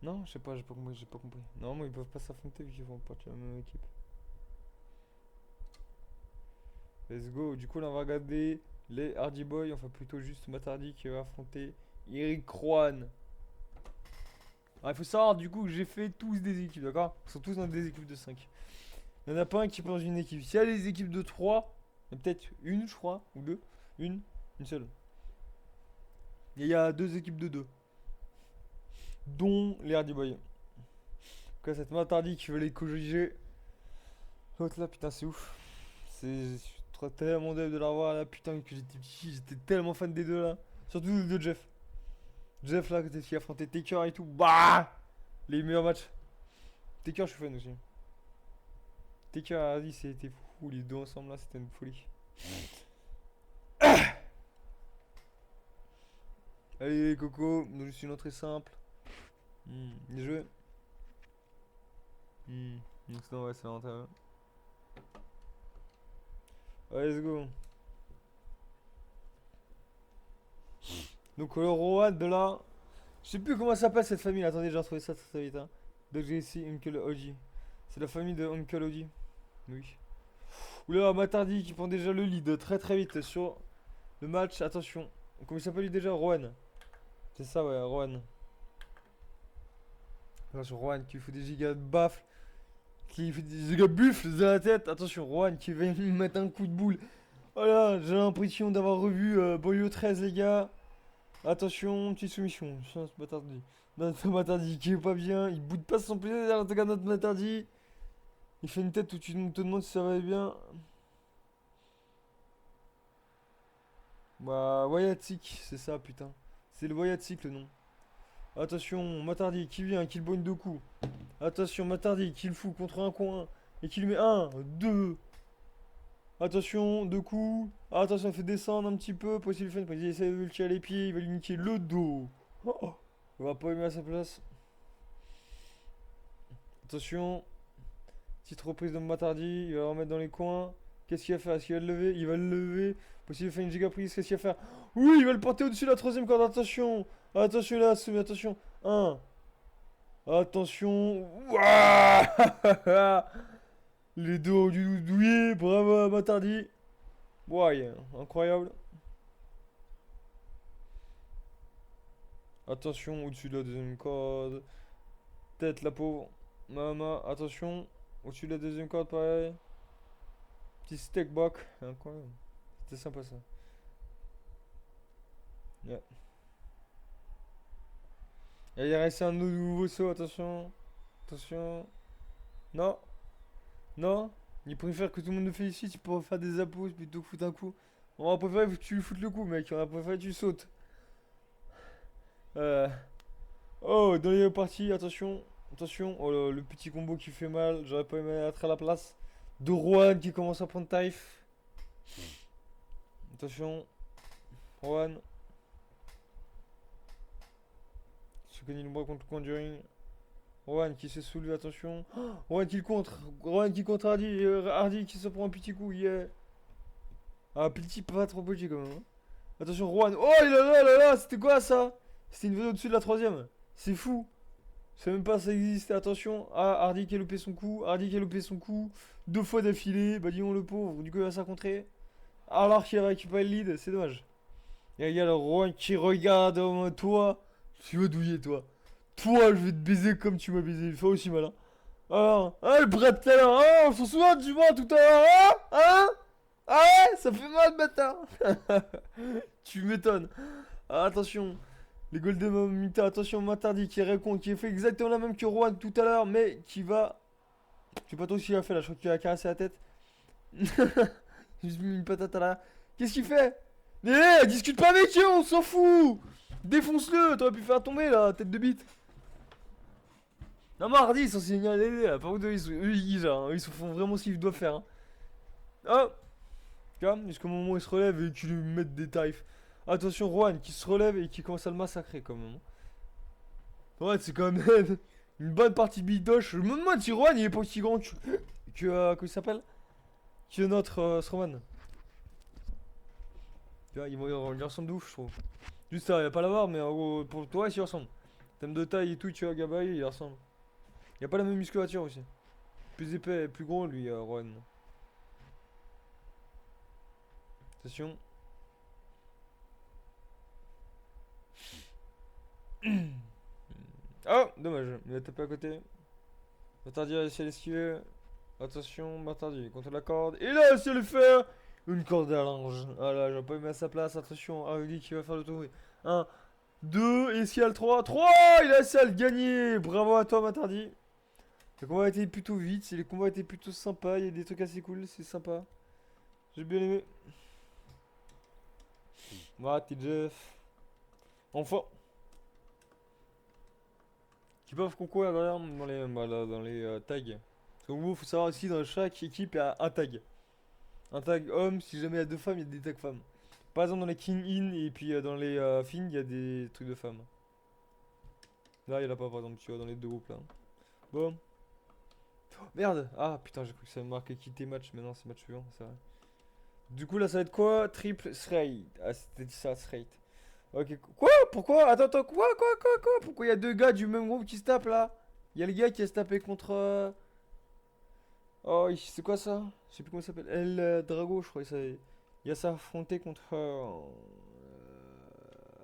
Non, je sais pas, j'ai pas compris, j'ai pas compris. Normalement, ils peuvent pas s'affronter vu qu'ils font partie de la même équipe. Let's go. Du coup, là, on va regarder les Hardy Boys. Enfin, plutôt juste Matardi qui va affronter Eric Rowan. Alors, il faut savoir, du coup, que j'ai fait tous des équipes, d'accord? Ils sont tous dans des équipes de 5. Il n'y en a pas un qui est dans une équipe. S'il y a les équipes de 3, il y a peut-être une, je crois, ou deux. Une seule. Et il y a deux équipes de 2, dont les Hardy Boys. Donc là, cette Matardi qui veut les corriger. L'autre là, putain, c'est ouf. Je suis tellement deg de la revoir là, putain, que j'étais petit, j'étais tellement fan des deux là. Surtout de Jeff. Jeff là, qui a affronté Taker et tout. Bah, les meilleurs matchs. Taker, je suis fan aussi. Taker a dit, c'était fou, les deux ensemble là, c'était une folie. Allez, Coco, nous juste une entrée simple. Bien joué. Donc, sinon, ouais, c'est rentable. Allez, let's go. Donc, le roi de là. Je sais plus comment ça s'appelle cette famille. Attendez, j'ai retrouvé ça très vite. Hein. Donc, j'ai ici Uncle Oji. C'est la famille de Uncle Oji. Oui. Oula, Matardi qui prend déjà le lead très très vite sur le match. Attention. Comment il s'appelle lui déjà? Rowan. C'est ça, ouais, Rowan. Attention, Rowan qui fait des gigas de baffles. Qui fait des gigas buffles dans la tête. Attention, Rowan qui va lui mettre un coup de boule. Voilà, j'ai l'impression d'avoir revu Boyo 13, les gars. Attention, petite soumission. Chien, ce Matardi. Notre Matardi qui est pas bien. Il boude pas son plaisir. En tout cas, notre Matardi. Il fait une tête où tu te demandes si ça va bien. Bah, Wayatik, c'est ça, putain. C'est le Wayatik le nom. Attention, Matardi qui vient, qui le boigne deux coups. Attention, Matardi qui le fout contre un coin. Et qui lui met un, deux. Attention, deux coups. Attention, il fait descendre un petit peu. Possible fin, il essaie de lui tirer les pieds. Il va lui niquer le dos. Oh, on va pas lui mettre à sa place. Attention. Petite reprise de Matardi. Il va le remettre dans les coins. Qu'est-ce qu'il va faire? Est-ce qu'il va le lever? Il va le lever. Possible faire une giga prise. Qu'est-ce qu'il va faire? Oui, il va le porter au-dessus de la troisième corde. Attention. Attention là, attention. Un. Attention. Ouah. Les dos du douillet. Bravo Matardi. Ouais, incroyable. Attention, au-dessus de la deuxième corde. Tête, la pauvre. Mama, attention. Au-dessus de la deuxième corde, pareil. Petit steak box. Incroyable. C'était sympa ça. Yeah. Et il a resté un nouveau saut, attention. Attention. Non. Non. Il préfère que tout le monde le félicite, il pourrait faire des appos plutôt que foutre un coup. On va préférer que tu lui foutes le coup, mec. On va préférer que tu sautes. Euh. Oh, dans les parties, attention. Attention. Oh, le petit combo qui fait mal. J'aurais pas aimé être à la place de Rohan qui commence à prendre taille. Attention. Rohan. Se gagne le bras contre le Conjuring. Rohan qui s'est soulevé, attention. Oh, Rohan qui le contre. Rohan qui contre Hardy. Hardy qui se prend un petit coup. Yeah. Ah, petit, pas trop petit quand même. Hein. Attention, Rohan. Oh là là là, c'était quoi ça? C'était une vidéo au-dessus de la troisième. C'est fou. Je sais même pas si ça existait. Attention. Ah, Hardy qui a loupé son coup. Hardy qui a loupé son coup. Deux fois d'affilée. Bah, disons le pauvre. Du coup, il va s'accontrer. Alors qu'il a récupéré le lead. C'est dommage. Et il y a le Rohan qui regarde toi. Tu veux douiller, toi. Toi, je vais te baiser comme tu m'as baisé. Fais aussi malin. Alors, ah, le bras de tout à l'heure. Ah, on s'en souvient du bras tout à l'heure. Hein? Hein? Ah ouais, ça fait mal, bâtard. Tu m'étonnes. Ah, attention. Les Golden Mamita, attention, Matardi qui répond, qui fait exactement la même que Rohan tout à l'heure, mais qui va. Je sais pas trop ce qu'il a fait là, je crois qu'il a caressé la tête. Juste mis une patate à la. Qu'est-ce qu'il fait? Eh, discute pas avec eux, on s'en fout! Défonce-le, t'aurais pu faire tomber là, tête de bite. Non, mardi, ils sont signalés là, par contre, ils se font vraiment ce qu'ils doivent faire. Hein. Oh! Calme, jusqu'au moment où il se relève et qu'ils lui mettent des tarifs. Attention, Rohan qui se relève et qui commence à le massacrer quand même. Ouais, c'est quand même une bonne partie bidoche. Je me demande si Rohan il est pas aussi grand comment il s'appelle? Que notre Strowman. Tu vois, il ressemble de ouf, je trouve. Juste ça, il a pas la barbe, mais en gros, pour toi, il ressemble. En termes de taille et tout, tu vois, gabarit, il ressemble. Il a pas la même musculature aussi. Plus épais, plus gros, lui, Rohan. Attention. Oh, dommage, il a tapé à côté. Martardi a réussi à l'esquiver. Attention, Martardi contre la corde. Il a réussi à le faire. Une corde à linge. Ah là, j'aurais pas mis à sa place. Attention, Hardy qui va faire le tour. 1, 2, et est-ce qu'il y a le 3 3, il a réussi à le gagner. Bravo à toi, Martardi. Le combat a été plutôt vite. Les combats étaient plutôt sympas. Il y a des trucs assez cool, c'est sympa. J'ai bien aimé. Voilà, t'es Jeff. Enfin. Qui peuvent concourir derrière dans les tags. Parce qu'en gros, faut savoir aussi dans chaque équipe, il y a un tag. Un tag homme, si jamais il y a deux femmes, il y a des tags femmes. Par exemple, dans les King In et puis dans les Fin, il y a des trucs de femmes. Là, il y en a pas, par exemple, tu vois, dans les deux groupes là. Bon. Oh, merde! Ah putain, j'ai cru que ça me marquait quitter match, mais non, c'est match suivant, c'est vrai. Du coup, là, ça va être quoi? Triple straight. Ah, c'était ça, straight. Ok, quoi? Pourquoi? Attends, quoi? Pourquoi il y a deux gars du même groupe qui se tapent là? Il y a le gars qui a se tapé contre. Oh, c'est quoi ça? Je sais plus comment ça s'appelle. El Drago, je crois. Il a s'affronté contre.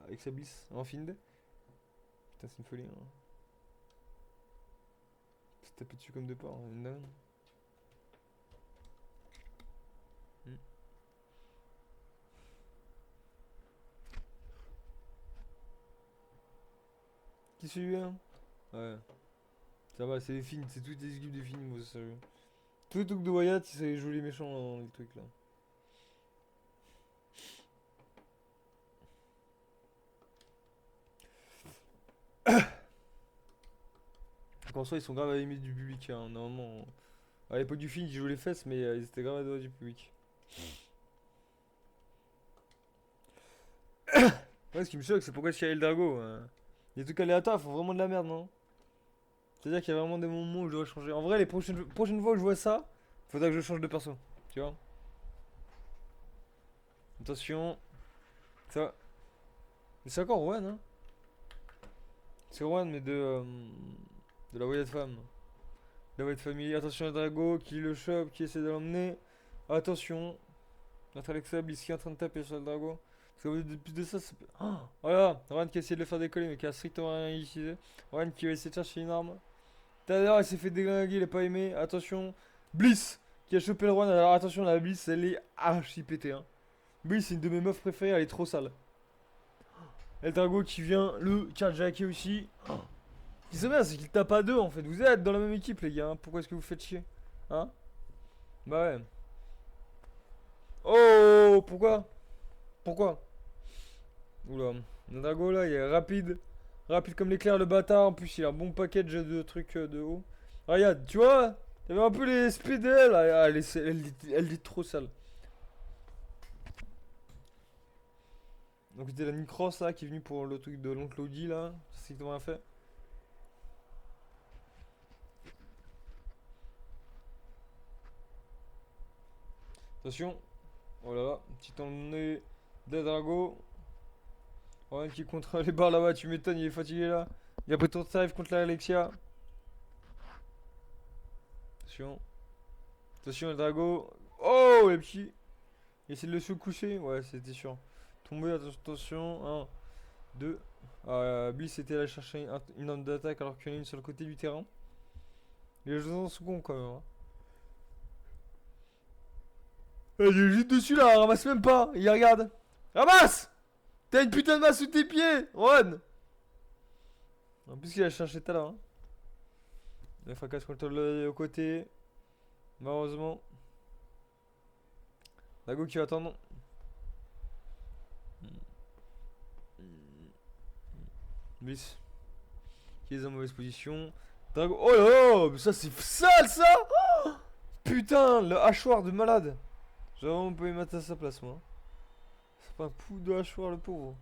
Avec sa bliss en Find. Putain, c'est une folie. Hein. Il s'est tapé dessus comme de part. Une dingue. Qui c'est lui hein? Ouais. Ça va, c'est les films, c'est toutes les équipes de films, moi, ça sérieux. Tous les trucs de Wyatt, il savait jouer les méchants dans les trucs là. En soi, ils sont grave à aimer du public, hein. Normalement. À l'époque du film, ils jouaient les fesses, mais ils étaient grave à droite du public. Ouais, ce qui me choque, c'est pourquoi Cyril Drago. Les trucs aléatoires, ils font vraiment de la merde, non? C'est-à-dire qu'il y a vraiment des moments où je dois changer. En vrai, les prochaines fois où je vois ça, faudra que je change de perso. Tu vois? Attention. Ça. Mais c'est encore Rowan, hein? C'est Rowan, mais de la Wyatt femme. La Wyatt family. Attention à Drago qui le chope, qui essaie de l'emmener. Attention. Notre Alexa Bliss qui est en train de taper sur le Drago. Parce que plus de ça, ça peut. Oh, voilà! Rowan qui a essayé de le faire décoller, mais qui a strictement rien utilisé. Rowan qui va essayer de chercher une arme. Tout à l'heure, il s'est fait déglinguer, il a pas aimé. Attention. Bliss qui a chopé le Rowan. Alors attention, la Bliss, elle est archi pétée. Hein. Bliss, c'est une de mes meufs préférées, elle est trop sale. El Drago qui vient le carjacker aussi. Ce qui serait bien, c'est qu'il tape à deux en fait. Vous êtes dans la même équipe, les gars. Hein. Pourquoi est-ce que vous faites chier? Hein? Bah ouais. Oh, pourquoi? Pourquoi? Oula. El Drago là, il est rapide. Rapide comme l'éclair, le bâtard. En plus, il a un bon package de trucs de haut. Ah, regarde, tu vois? T'avais un peu les speed d'elle. Ah, elle est trop sale. Donc c'était la Nicross là qui est venue pour le truc de l'oncle Audi là. C'est strictement rien fait. Attention. Oh là là, petit emmené de Drago. Rowan qui contre les barres là-bas, tu m'étonnes, il est fatigué là. Il a pris ton tarif contre la Alexia. Attention. Attention le Drago. Oh les petits. Il essaie de le sous-coucher. Ouais, c'était sûr. Tomber, attention. 1, 2. Bliss était allé chercher une arme d'attaque alors qu'il y en a une sur le côté du terrain. Les gens sont cons quand même. Hein. Il est juste dessus là, ramasse même pas. Il regarde. Ramasse! T'as une putain de masse sous tes pieds, Ron! En plus, il a cherché tout à l'heure. Hein. Il fracasse contre le côté. Malheureusement. Dago qui va attendre. Bliss. Qui est en mauvaise position. Drago. Oh là là! Mais ça, c'est sale ça! Oh putain, le hachoir de malade. J'aurais vraiment pu mettre à sa place, moi. C'est pas un pou de hachoir, le pauvre.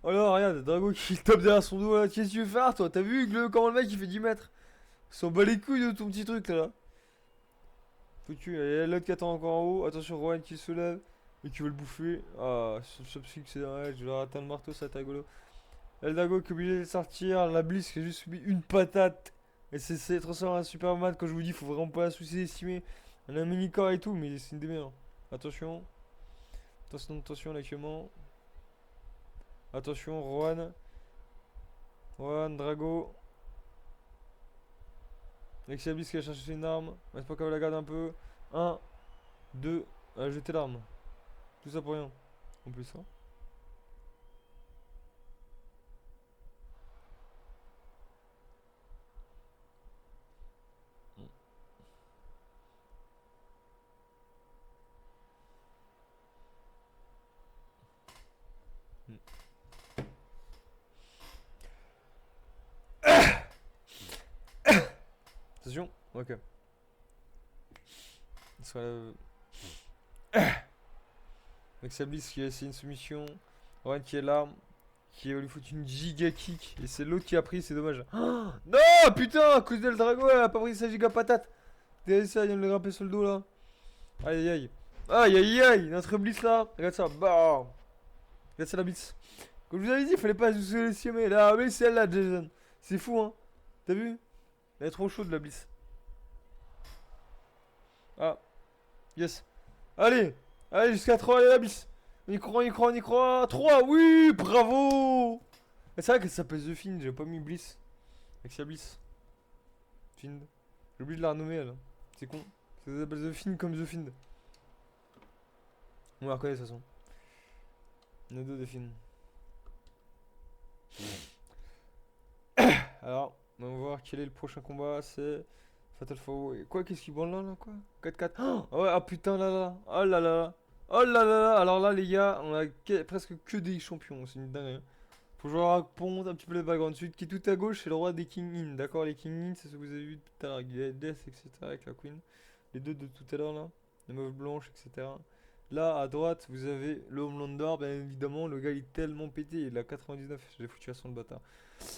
Oh là, regarde, Drago qui tape derrière son dos là. Qu'est-ce que tu veux faire, toi? T'as vu comment le mec il fait 10 mètres? Il s'en bat les couilles de ton petit truc là. Foutu, il y a l'autre qui attend encore en haut. Attention, Rowan qui se lève et qui veut le bouffer. Ah, ce psy c'est dommage. Je vais leur atteindre le marteau, ça va être rigolo. El Drago qui est obligé de sortir. La Bliss qui a juste subi une patate. Et c'est transformé en Superman. Quand je vous dis, faut vraiment pas la sous-estimer. Elle a un mini corps et tout, mais c'est une des meilleures. Attention. Attention là actuellement. Attention, Rohan. Rohan, Drago. Alexiablis qui a cherché une arme. C'est pas qu'on la garde un peu. 1, 2. Jeter l'arme. Tout ça pour rien. En plus, hein. Attention. Ok. Alexiablis qui a essayé une soumission. Rohan qui est l'arme. Qui lui fout une giga kick. Et c'est l'autre qui a pris, c'est dommage. Oh non, putain, à cause d'El Drago, elle a pas pris sa giga patate. Derrière ça, il vient de le grimper sur le dos là. Aïe aïe aïe. Aïe aïe aïe. Notre blitz là. Regarde ça. Bah. Regarde ça la blitz. Comme je vous avais dit, il fallait pas sous-estimer. Là, mais c'est elle là, Jason. C'est fou, hein. T'as vu? Elle est trop chaude la blitz. Ah. Yes. Allez. Allez, jusqu'à 3, allez la blitz. On y croit, on y croit, on y croit. 3, oui, bravo. Et c'est vrai que ça s'appelle The Find, j'ai pas mis Bliss. Avec sa Bliss. Find. J'ai oublié de la renommer elle. C'est con. Ça s'appelle The Find comme The Find. On la reconnaît de toute façon. On a deux The Find. Alors, on va voir quel est le prochain combat. C'est Fatal 4. Et quoi, qu'est-ce qu'il branle là, quoi? 4-4. Oh ouais, ah putain là là. Oh là là. Oh là là là. Alors là, les gars, on a presque que des champions. C'est une dingue. Faut que je raconte un petit peu le background. Celui qui est tout à gauche, c'est le roi des King In. D'accord, les King In, c'est ce que vous avez vu tout à l'heure avec Death, etc. Avec la Queen. Les deux de tout à l'heure là. La meuf blanche, etc. Là, à droite, vous avez le Homelander. Bien évidemment, le gars il est tellement pété. Il a 99. J'ai foutu à son le bâtard.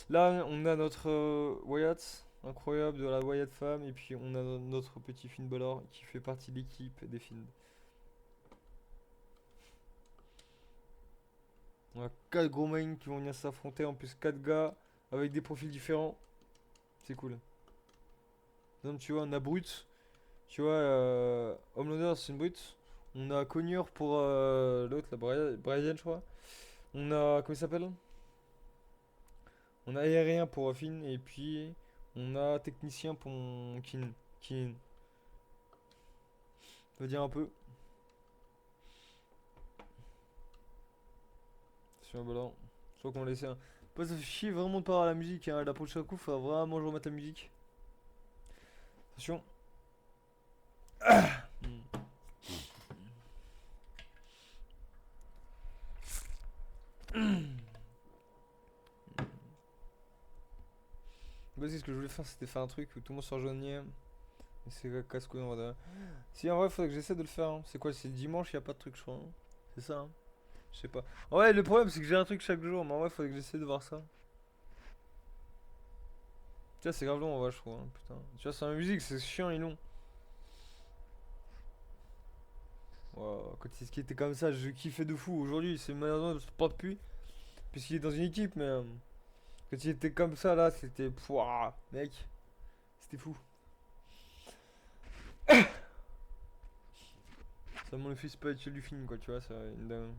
Là, on a notre Wyatt. Incroyable, de la Wyatt femme. Et puis, on a notre petit Finn Balor qui fait partie de l'équipe des Finn. On a 4 gros mains qui vont venir s'affronter. En plus, 4 gars avec des profils différents. C'est cool. Donc, tu vois, on a Brut. Tu vois, Homelander, c'est une Brute. On a Cognure pour l'autre, la Brian, je crois. On a. Comment il s'appelle? On a Aérien pour Finn. Et puis, on a Technicien pour Kin. Kin. Ça veut dire un peu. Sur un ballon. Je crois qu'on va laisser un. Pas ça fait chier vraiment de pas avoir la musique. Hein. La prochaine coup, faudra vraiment que je remette la musique. Attention. Vas-y, ce que je voulais faire, c'était faire un truc où tout le monde se rejoignait. Mais c'est casse-couille en vrai. Si, en vrai, faudrait que j'essaie de le faire. Hein. C'est quoi? C'est dimanche, y a pas de truc, je crois. Hein. C'est ça, hein. Je sais pas. Ouais, le problème, c'est que j'ai un truc chaque jour. Mais en vrai, faudrait que j'essaie de voir ça. Tu vois, c'est grave long en vrai, je trouve. Hein. Putain. Tu vois, c'est la musique, c'est chiant et long. Wow. Quand ce qui était comme ça, je kiffais de fou. Aujourd'hui, c'est malheureusement pas depuis. Puisqu'il est dans une équipe, mais. Quand il était comme ça, là, c'était. Pouah, mec. C'était fou. Ça mon effet spirituel du film, quoi, tu vois, ça. Une dingue.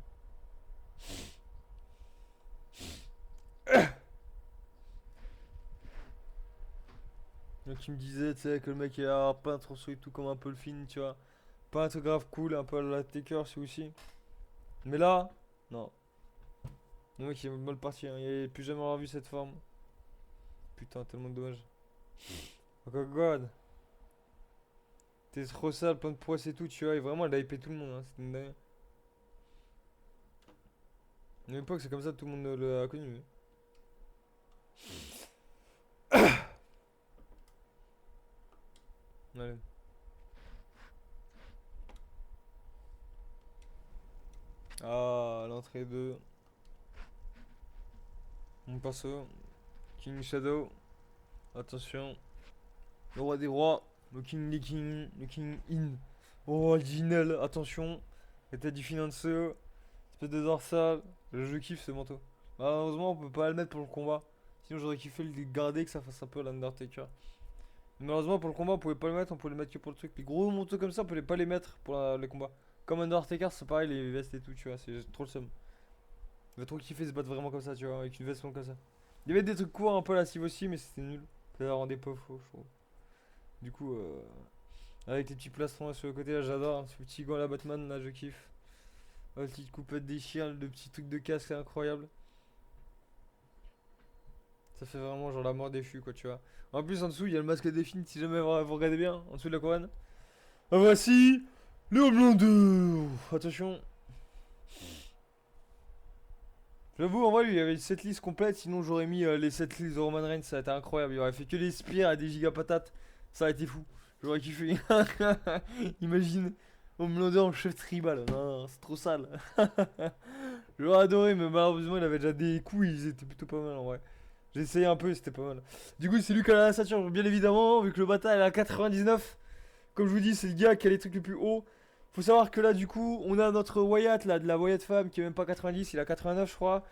Donc, il me disait, tu sais, que le mec il a un peintre et tout comme un peu le film, tu vois. Pas un truc grave cool, un peu à la Taker, c'est aussi. Mais là, non. Le mec il est mal parti, hein. Il a plus jamais revu cette forme. Putain, tellement dommage. Oh god. T'es trop sale, plein de poisse et tout, tu vois. Et vraiment, elle a hypé tout le monde, hein. C'était une dingue. À l'époque, c'est comme ça, tout le monde l'a connu. Allez. Ah, l'entrée de mon perso. King Shadow. Attention. Le roi des rois. Le King des Kings. Le King In. Oh, original. Attention. La tête du financeur. Espèce de dorsale. Je kiffe ce manteau. Malheureusement, on peut pas le mettre pour le combat. Sinon, j'aurais kiffé le garder, que ça fasse un peu l'Undertaker. Malheureusement, pour le combat, on pouvait pas le mettre. On pouvait le mettre que pour le truc. Les gros manteaux comme ça, on pouvait pas les mettre pour les combats. Comme Undertaker, c'est pareil, les vestes et tout, tu vois, c'est trop le seum. Il va trop kiffer se battre vraiment comme ça, tu vois, avec une veste comme ça. Il y avait des trucs courts un peu la cive aussi, mais c'était nul. Ça la rendait pas faux, je trouve. Du coup, avec les petits plastrons sur le côté, là, j'adore. Ce petit gant à la Batman, là, je kiffe. La petite coupette des chiens, le petit truc de casque, c'est incroyable. Ça fait vraiment genre la mort des fûts, quoi, tu vois. En plus, en dessous, il y a le masque des films, si jamais vous regardez bien, en dessous de la couronne. Ah, voici le Homelander. Attention. J'avoue, en vrai, lui, il y avait une setlist complète, sinon j'aurais mis les setlists de Roman Reigns, ça a été incroyable. Il aurait fait que les spires à des giga patates, ça a été fou. J'aurais kiffé. Imagine, Homelander en chef tribal. Non, c'est trop sale. J'aurais adoré, mais malheureusement, il avait déjà des coups, ils étaient plutôt pas mal en vrai. J'ai essayé un peu et c'était pas mal. Du coup, c'est lui qui a la ceinture, bien évidemment, vu que le bâtard est à 99. Comme je vous dis, c'est le gars qui a les trucs les plus hauts. Faut savoir que là, du coup, on a notre Wyatt, là, de la Wyatt femme, qui est même pas 90, il a 89, je crois.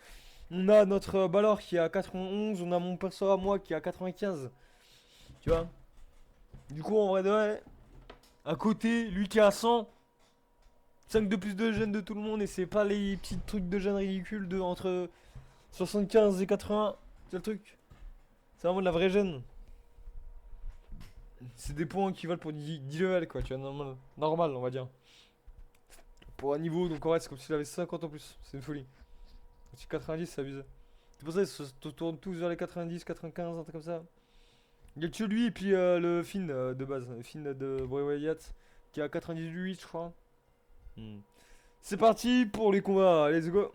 On a notre Balor qui est à 91, on a mon perso à moi qui est à 95. Tu vois? Du coup, en vrai de vrai, à côté, lui qui est à 100, 5 de plus de gènes de tout le monde, et c'est pas les petits trucs de gènes ridicules de entre 75 et 80. C'est le truc. C'est vraiment de la vraie gêne. C'est des points qui valent pour 10 levels, quoi, tu vois, normal, normal, on va dire. Pour un niveau, donc en vrai, c'est comme s'il avait 50 en plus. C'est une folie. Si 90, c'est abusé. C'est pour ça qu'ils se tournent tous vers les 90, 95, un truc comme ça. Il y a que lui et puis le Finn de base. Le Finn de Bray Wyatt qui a 98, je crois. Hmm. C'est parti pour les combats, let's go.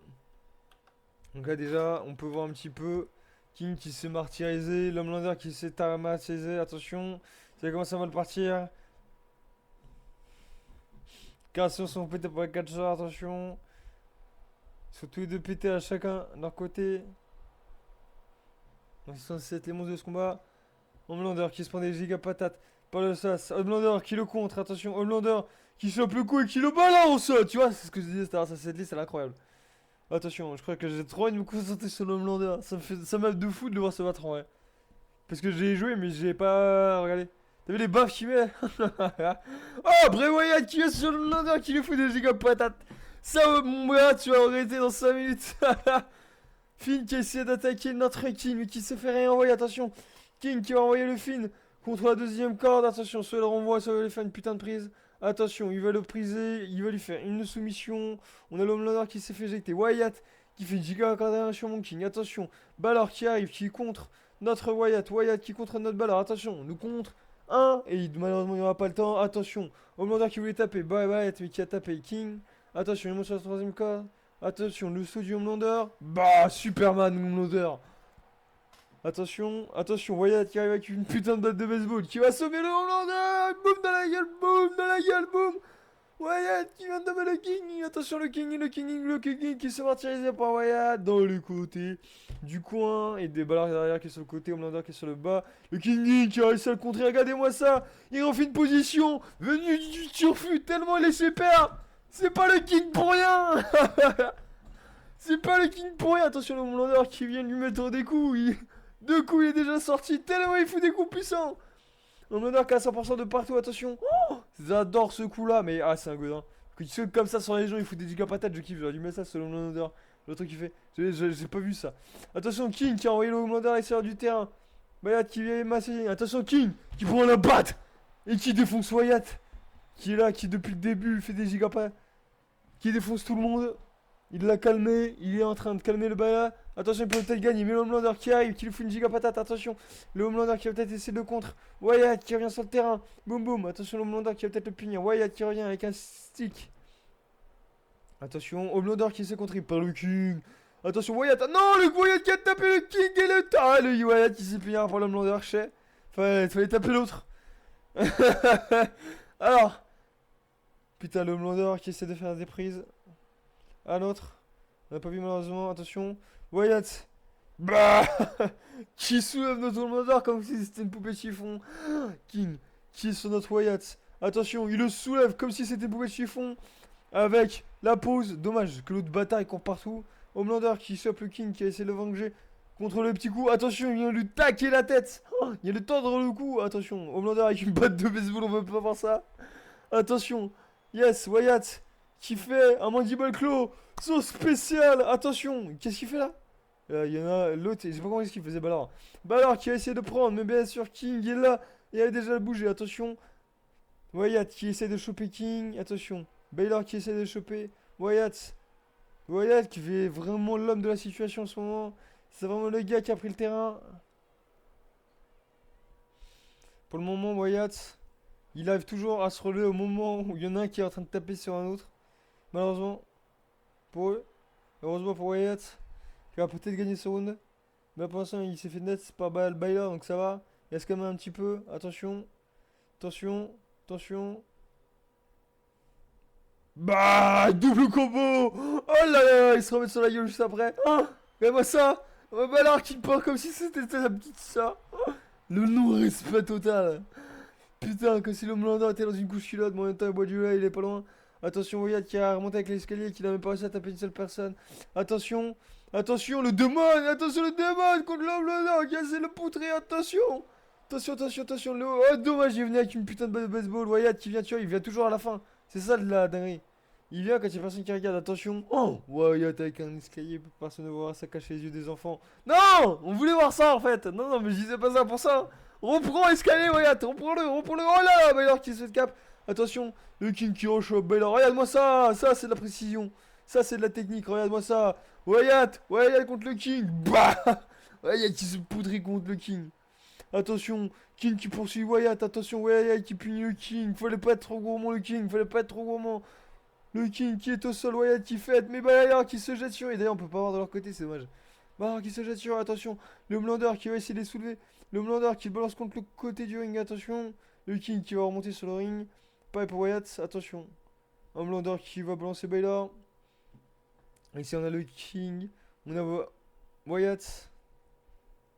Donc là, déjà, on peut voir un petit peu King qui s'est martyrisé, l'Homelander qui s'est martyrisé. Attention, ça commence à mal partir. Créations sont pétées par les catcheurs, attention. Ils sont tous les deux pétés à chacun de leur côté. Donc c'est censé être les monstres de ce combat. Homelander qui se prend des giga patates par le sas. Homelander qui le contre, attention. Homelander qui chope le coup et qui le balance. Tu vois, c'est ce que je disais, cette liste, elle est incroyable. Attention, je crois que j'ai trop envie de me concentrer sur l'Homelander. Ça m'a de fou de le voir se battre en vrai. Parce que j'ai joué, mais j'ai pas regardé. T'as vu les baffes qu'il met? Oh, Bray Wyatt qui est sur l'Homelander qui lui fout des giga patates. Ça, mon gars, tu vas arrêter dans 5 minutes. Finn qui essaie d'attaquer notre King, mais qui se fait réenvoyer, attention. King qui va envoyer le Finn contre la deuxième corde, attention, soit le renvoie, soit il va lui faire une putain de prise. Attention, il va le priser, il va lui faire une soumission. On a l'Homelander qui s'est fait éjecter. Wyatt qui fait une giga corde sur mon King, attention. Balor qui arrive, qui contre notre Wyatt. Wyatt qui contre notre Balor, attention, nous contre. Et malheureusement il n'y aura pas le temps, attention. Homelander qui voulait taper, Wyatt mais qui a tapé King. Attention, il monte sur la troisième corde. Attention, le saut du Homelander. Bah, Superman Homelander. Attention, attention, Wyatt qui arrive avec une putain de batte de baseball. Qui va sauver le Homelander. Boum dans la gueule, boum dans la gueule, boum. Wyatt qui vient de taper le King. Attention, le King qui se martyrisé par Wyatt dans le côté du coin. Et des balles derrière qui est sur le côté, Homelander qui est sur le bas. Le King qui a réussi à le contrer. Regardez-moi ça. Il refait une position. Venu du turfu tellement il est super. C'est pas le King pour rien. C'est pas le King pour rien. Attention, le Homelander qui vient lui mettre des coups. Deux coups, il est déjà sorti. Tellement il fout des coups puissants. Homelander qui a 100% de partout. Attention. Oh, j'adore ce coup-là. Mais c'est un godin. Quand il saute comme ça sur les gens, il fout des giga patates. Je kiffe. J'aurais dû mettre ça sur le Homelander. Le truc qu'il fait. J'ai pas vu ça. Attention, King qui a envoyé le Homelander à l'extérieur du terrain. Wyatt qui vient masser. Attention, King qui prend la batte. Et qui défonce Wyatt. Qui est là, qui depuis le début fait des giga patates. Qui défonce tout le monde. Il l'a calmé, il est en train de calmer le bala. Attention, il peut peut-être gagner, mais le Homelander qui arrive, qui lui fout une giga patate. Attention, le Homelander qui va peut-être essayer de le contre. Wyatt qui revient sur le terrain. Boum boum. Attention, le Homelander qui va peut-être le punir. Wyatt qui revient avec un stick. Attention, Homelander qui s'est contré par le King. Attention, Wyatt. Ah non, le Wyatt qui a tapé le King et le tas. Le Wyatt qui s'est punir par l'Homelander, chez. Fallait taper l'autre. Alors. Putain, le Homelander qui essaie de faire des prises. À l'autre. On n'a pas vu malheureusement. Attention. Wyatt. Bah qui soulève notre Homelander comme si c'était une poupée de chiffon. King. Qui est sur notre Wyatt. Attention, il le soulève comme si c'était une poupée de chiffon. Avec la pause. Dommage que l'autre bâtard il court partout. Homelander qui chope le King qui a essayé de le venger. Contre le petit coup. Attention, il vient lui taquer la tête. Il vient lui tordre le cou. Attention. Homelander avec une batte de baseball. On veut pas voir ça. Attention. Yes, Wyatt. qui fait un mandible claw. Son spécial. Attention, qu'est-ce qu'il fait là? Il y en a l'autre, je sais pas comment est-ce qu'il faisait Balor. Balor qui a essayé de prendre, mais bien sûr King est là. Il a déjà bougé, attention. Wyatt qui essaie de choper King, attention. Baylor qui essaie de choper Wyatt. Wyatt qui fait vraiment l'homme de la situation en ce moment. C'est vraiment le gars qui a pris le terrain. Pour le moment, Wyatt, il arrive toujours à se relever au moment où il y en a un qui est en train de taper sur un autre. Malheureusement, pour eux. Heureusement pour Wyatt, qui va peut-être gagner ce round. Mais pour l'instant, il s'est fait net par Baylor, donc ça va. Il reste quand même un petit peu. Attention. Attention. Attention. Bah, double combo. Oh là là, il se remet sur la gueule juste après. Oh, regarde-moi ça. Oh, Baylor qui part comme si c'était sa petite sœur. Le non-respect total. Putain, comme si l'Homelander était dans une couche culotte, mais en même temps, il boit du lait, il est pas loin. Attention, Wyatt qui a remonté avec l'escalier, qui n'a même pas réussi à taper une seule personne. Attention, attention, le démon, attention, le démon contre l'Homelander qui a essayé de le poutrer, attention. Attention, attention, attention, le... Oh, dommage, il venait avec une putain de balle de baseball. Wyatt qui vient tuer, il vient toujours à la fin. C'est ça de la dinguerie. Il vient quand il y a personne qui regarde, attention. Oh, Wyatt avec un escalier, personne ne voit ça cache les yeux des enfants. Non, on voulait voir ça en fait. Non, non, mais je disais pas ça pour ça. Reprends l'escalier, Wyatt, reprends-le, reprends-le. Oh là, Baylor qui se cap. Attention, le King qui rechoppe Baylor. Regarde-moi ça, ça c'est de la précision. Ça c'est de la technique, regarde-moi ça. Wyatt, Wyatt contre le King. Bah, Wyatt qui se poudrait contre le King. Attention, King qui poursuit Wyatt. Attention, Wyatt qui punit le King. Fallait pas être trop gourmand, le King. Fallait pas être trop gourmand. Le King qui est au sol, Wyatt qui fête. Mais Baylor qui se jette sur. Et d'ailleurs, on peut pas voir de leur côté, c'est dommage. Baylor qui se jette sur. Attention, le Homelander qui va essayer de les soulever. Le Homelander qui balance contre le côté du ring. Attention, le King qui va remonter sur le ring. Pareil pour Wyatt. Attention, Homelander qui va balancer Baylor. Ici, on a le King. On a Wyatt.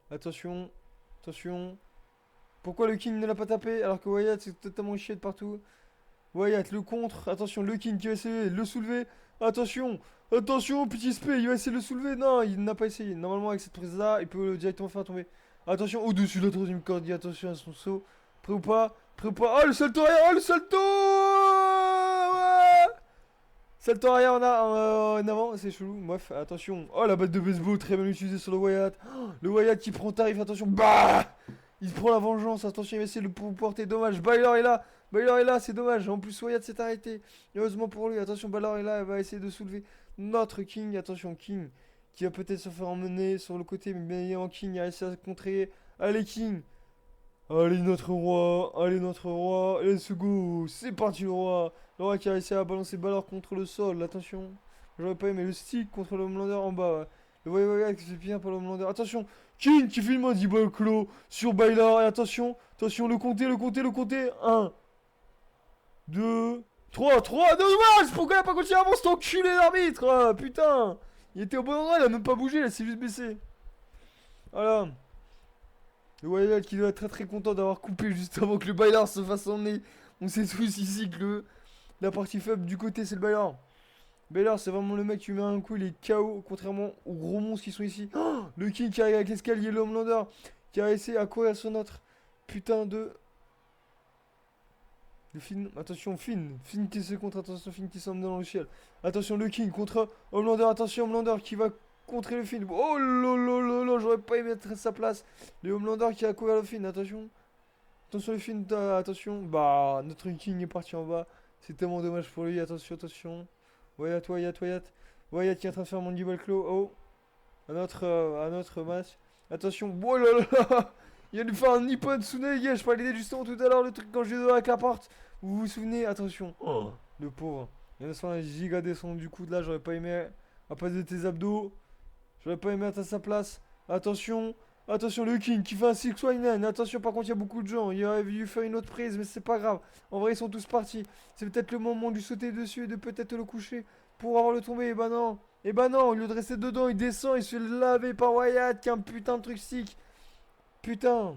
Attention. Attention. Pourquoi le King ne l'a pas tapé alors que Wyatt c'est totalement chié de partout. Wyatt le contre. Attention, le King qui va essayer de le soulever. Attention. Attention, petit spé, il va essayer de le soulever. Non, il n'a pas essayé. Normalement, avec cette prise là, il peut directement faire tomber. Attention, au-dessus de la troisième corde. Attention à son saut. Prêt ou pas? Prêt ou pas? Oh, le salto arrière. Oh, le salto. Ouais. Salto arrière en avant, c'est chelou. Bref, attention. Oh, la batte de baseball très bien utilisée sur le Wyatt. Oh, le Wyatt qui prend tarif. Attention. Bah. Il prend la vengeance. Attention, il va essayer de le porter. Dommage. Baylor est là. Baylor est là, c'est dommage. En plus, Wyatt s'est arrêté. Et heureusement pour lui. Attention, Baylor est là. Elle va essayer de soulever notre King. Attention, King qui va peut-être se faire emmener sur le côté. Mais bien évidemment, King a réussi à contrer. Allez, King. Allez, notre roi. Allez, notre roi. Let's go. C'est parti, le roi. Le roi qui a réussi à balancer Baylor contre le sol. Attention. J'aurais pas aimé le stick contre le Homelander en bas. Ouais. Le Wyatt qui se fait bien pour le Homelander. Attention. King qui filme un D-Ball Claw sur Baylor. Et attention. Attention, le compter, le compter, le compter. 1, 2, 3, 3, dommage. Pourquoi il a pas continué avant cet enculé d'arbitre? Ah, putain. Il était au bon endroit, il a même pas bougé, il s'est juste baissé. Voilà. Le Wyatt qui doit être très très content d'avoir coupé juste avant que le Baylor se fasse emmener. On sait tous ici que la partie faible du côté c'est le Baylor. Baylor c'est vraiment le mec qui met un coup, il est KO contrairement aux gros monstres qui sont ici. Oh, le King qui arrive avec l'escalier, le Homelander qui a essayé à courir sur notre putain de... Le Finn, attention Finn, Finn qui se contre, attention Finn qui s'emmène dans le ciel. Attention le King contre Homelander, attention Homelander qui va contrer le Finn. Oh lolo, j'aurais pas aimé être à sa place. Le Homelander qui a couvert le Finn, attention. Attention le Finn, attention. Bah, notre King est parti en bas. C'est tellement dommage pour lui, attention, attention. Wyatt, Wyatt, Wyatt. Wyatt qui est en train de faire mon Mandible Claw. Oh, un autre match. Attention, oh là là. Il vient de faire un Nippon Tsunade. Je parlais justement tout à l'heure le truc quand je vais avec la porte. Vous vous souvenez? Attention. Oh, le pauvre. Il y en a un giga descend du coup de là. J'aurais pas aimé à passer de tes abdos. J'aurais pas aimé être à sa place. Attention. Attention le King qui fait un 619. Attention par contre il y a beaucoup de gens. Il aurait dû faire une autre prise mais c'est pas grave. En vrai ils sont tous partis. C'est peut-être le moment de lui sauter dessus et de peut-être le coucher. Pour avoir le tombé. Et bah non. Et bah non. Au lieu de rester dedans il descend. Il se fait laver par Wyatt qui a un putain de truc stick. Putain.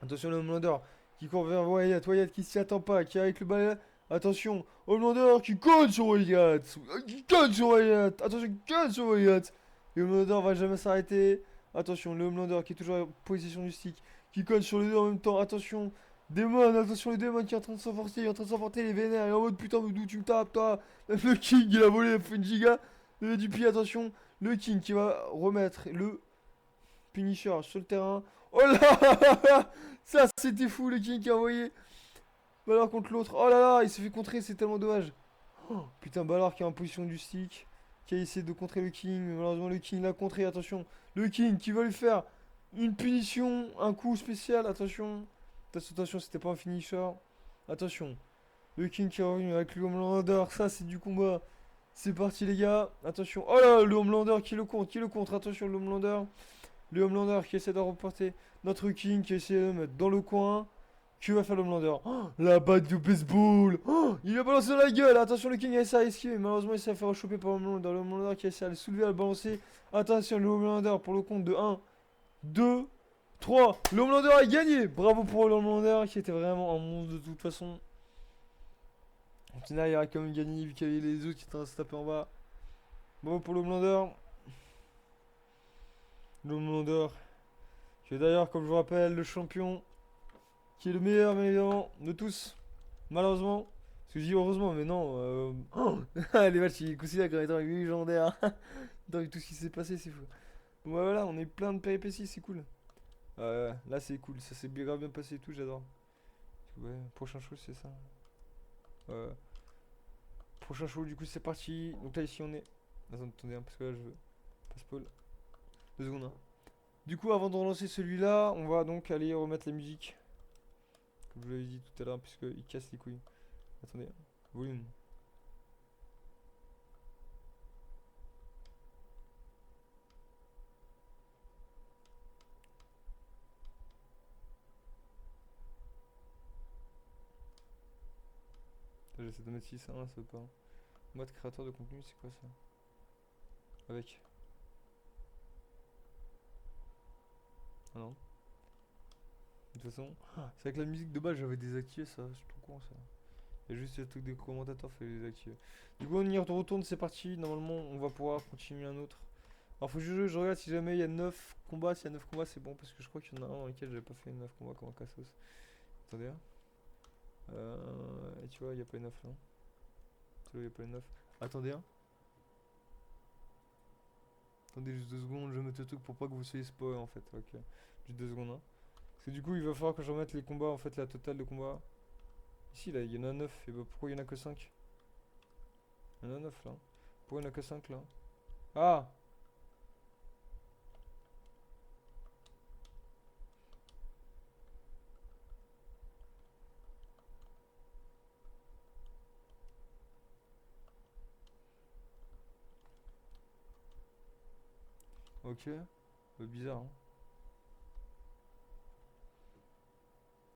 Attention le Homelander qui court vers Wyatt. Wyatt qui s'y attend pas. Qui est avec le balai. Attention. Homelander qui colle sur Wyatt. Qui colle sur Wyatt. Attention qui colle sur Wyatt. Et Homelander va jamais s'arrêter. Attention le Homelander qui est toujours en position du stick. Qui colle sur les deux en même temps. Attention. Démon, attention le démon qui est en train de s'emporter, il est en train de s'emporter, il est vénère, il est en mode putain mais d'où tu me tapes toi. Même le king il a volé, il a fait une giga. Du pied, attention, le king qui va remettre le finisher sur le terrain. Oh là. Ça c'était fou le king qui a envoyé Balor contre l'autre. Oh là là, il s'est fait contrer, c'est tellement dommage. Oh, putain, Balor qui est en position du stick, qui a essayé de contrer le king, mais malheureusement le king l'a contré, attention. Le king qui va lui faire une punition, un coup spécial, attention. Attention, c'était pas un finisher. Attention. Le king qui est revenu avec le Homelander, ça c'est du combat. C'est parti les gars, attention. Oh là, le Homelander qui le contre, attention le Homelander. Le Homelander qui essaie de reporter notre king qui essaie de le mettre dans le coin. Que va faire le Homelander? Oh, la batte de baseball. Oh, il a balancé dans la gueule. Attention, le King a essayé à esquiver. Malheureusement, il s'est fait rechoper par le Homelander. Le Homelander qui a essayé à le soulever, à le balancer. Attention, le Homelander pour le compte de 1, 2, 3. Le Homelander a gagné. Bravo pour le Homelander qui était vraiment un monstre de toute façon. Tina, il a quand même gagné vu qu'il y avait les autres qui étaient en train de se taper en bas. Bravo pour le Homelander. Le Homelander qui est d'ailleurs, comme je vous rappelle, le champion. Qui est le meilleur, bien évidemment, de tous. Malheureusement. Parce que je dis heureusement, mais non. Oh, les matchs, il est considéré comme étant légendaire. Dans tout ce qui s'est passé, c'est fou. Bon, bah voilà, on est plein de péripéties, c'est cool. Là, c'est cool. Ça s'est bien grave bien passé et tout, j'adore. Ouais, prochain show, c'est ça. Euh, Prochain show, du coup, c'est parti. Donc là, ici, on est. Attendez, parce que là, je veux. Pas spoil. 2 secondes, hein. Du coup, avant de relancer celui-là, on va donc aller remettre la musique. Comme je vous l'avais dit tout à l'heure, puisqu'il casse les couilles. Attendez, volume. J'essaie de mettre 6 à 1, ça veut pas. Mode créateur de contenu, c'est quoi ça? Avec. Ah non. De toute façon, c'est avec la musique de base, j'avais désactivé ça, c'est tout con ça. Il y a juste le truc des commentateurs, fait les désactiver. Du coup, on y retourne, c'est parti. Normalement, on va pouvoir continuer un autre. Alors, faut que je regarde si jamais il y a 9 combats. S'il y a 9 combats, c'est bon, parce que je crois qu'il y en a un dans lequel j'avais pas fait 9 combats comme un Cassos. Attendez, hein. Et tu vois, il n'y a pas les 9 là. Il n'y a pas les 9. Attendez, hein. Attendez juste 2 secondes, je vais mettre le truc pour pas que vous soyez spoil en fait. Ok, juste 2 secondes, hein. Parce que du coup, il va falloir que je remette les combats, en fait, la totale de combats. Ici, là, il y en a 9. Et bah, pourquoi il y en a que 5? Il y en a 9 là. Pourquoi il y en a que 5 là? Ah! Ok. Bizarre, hein.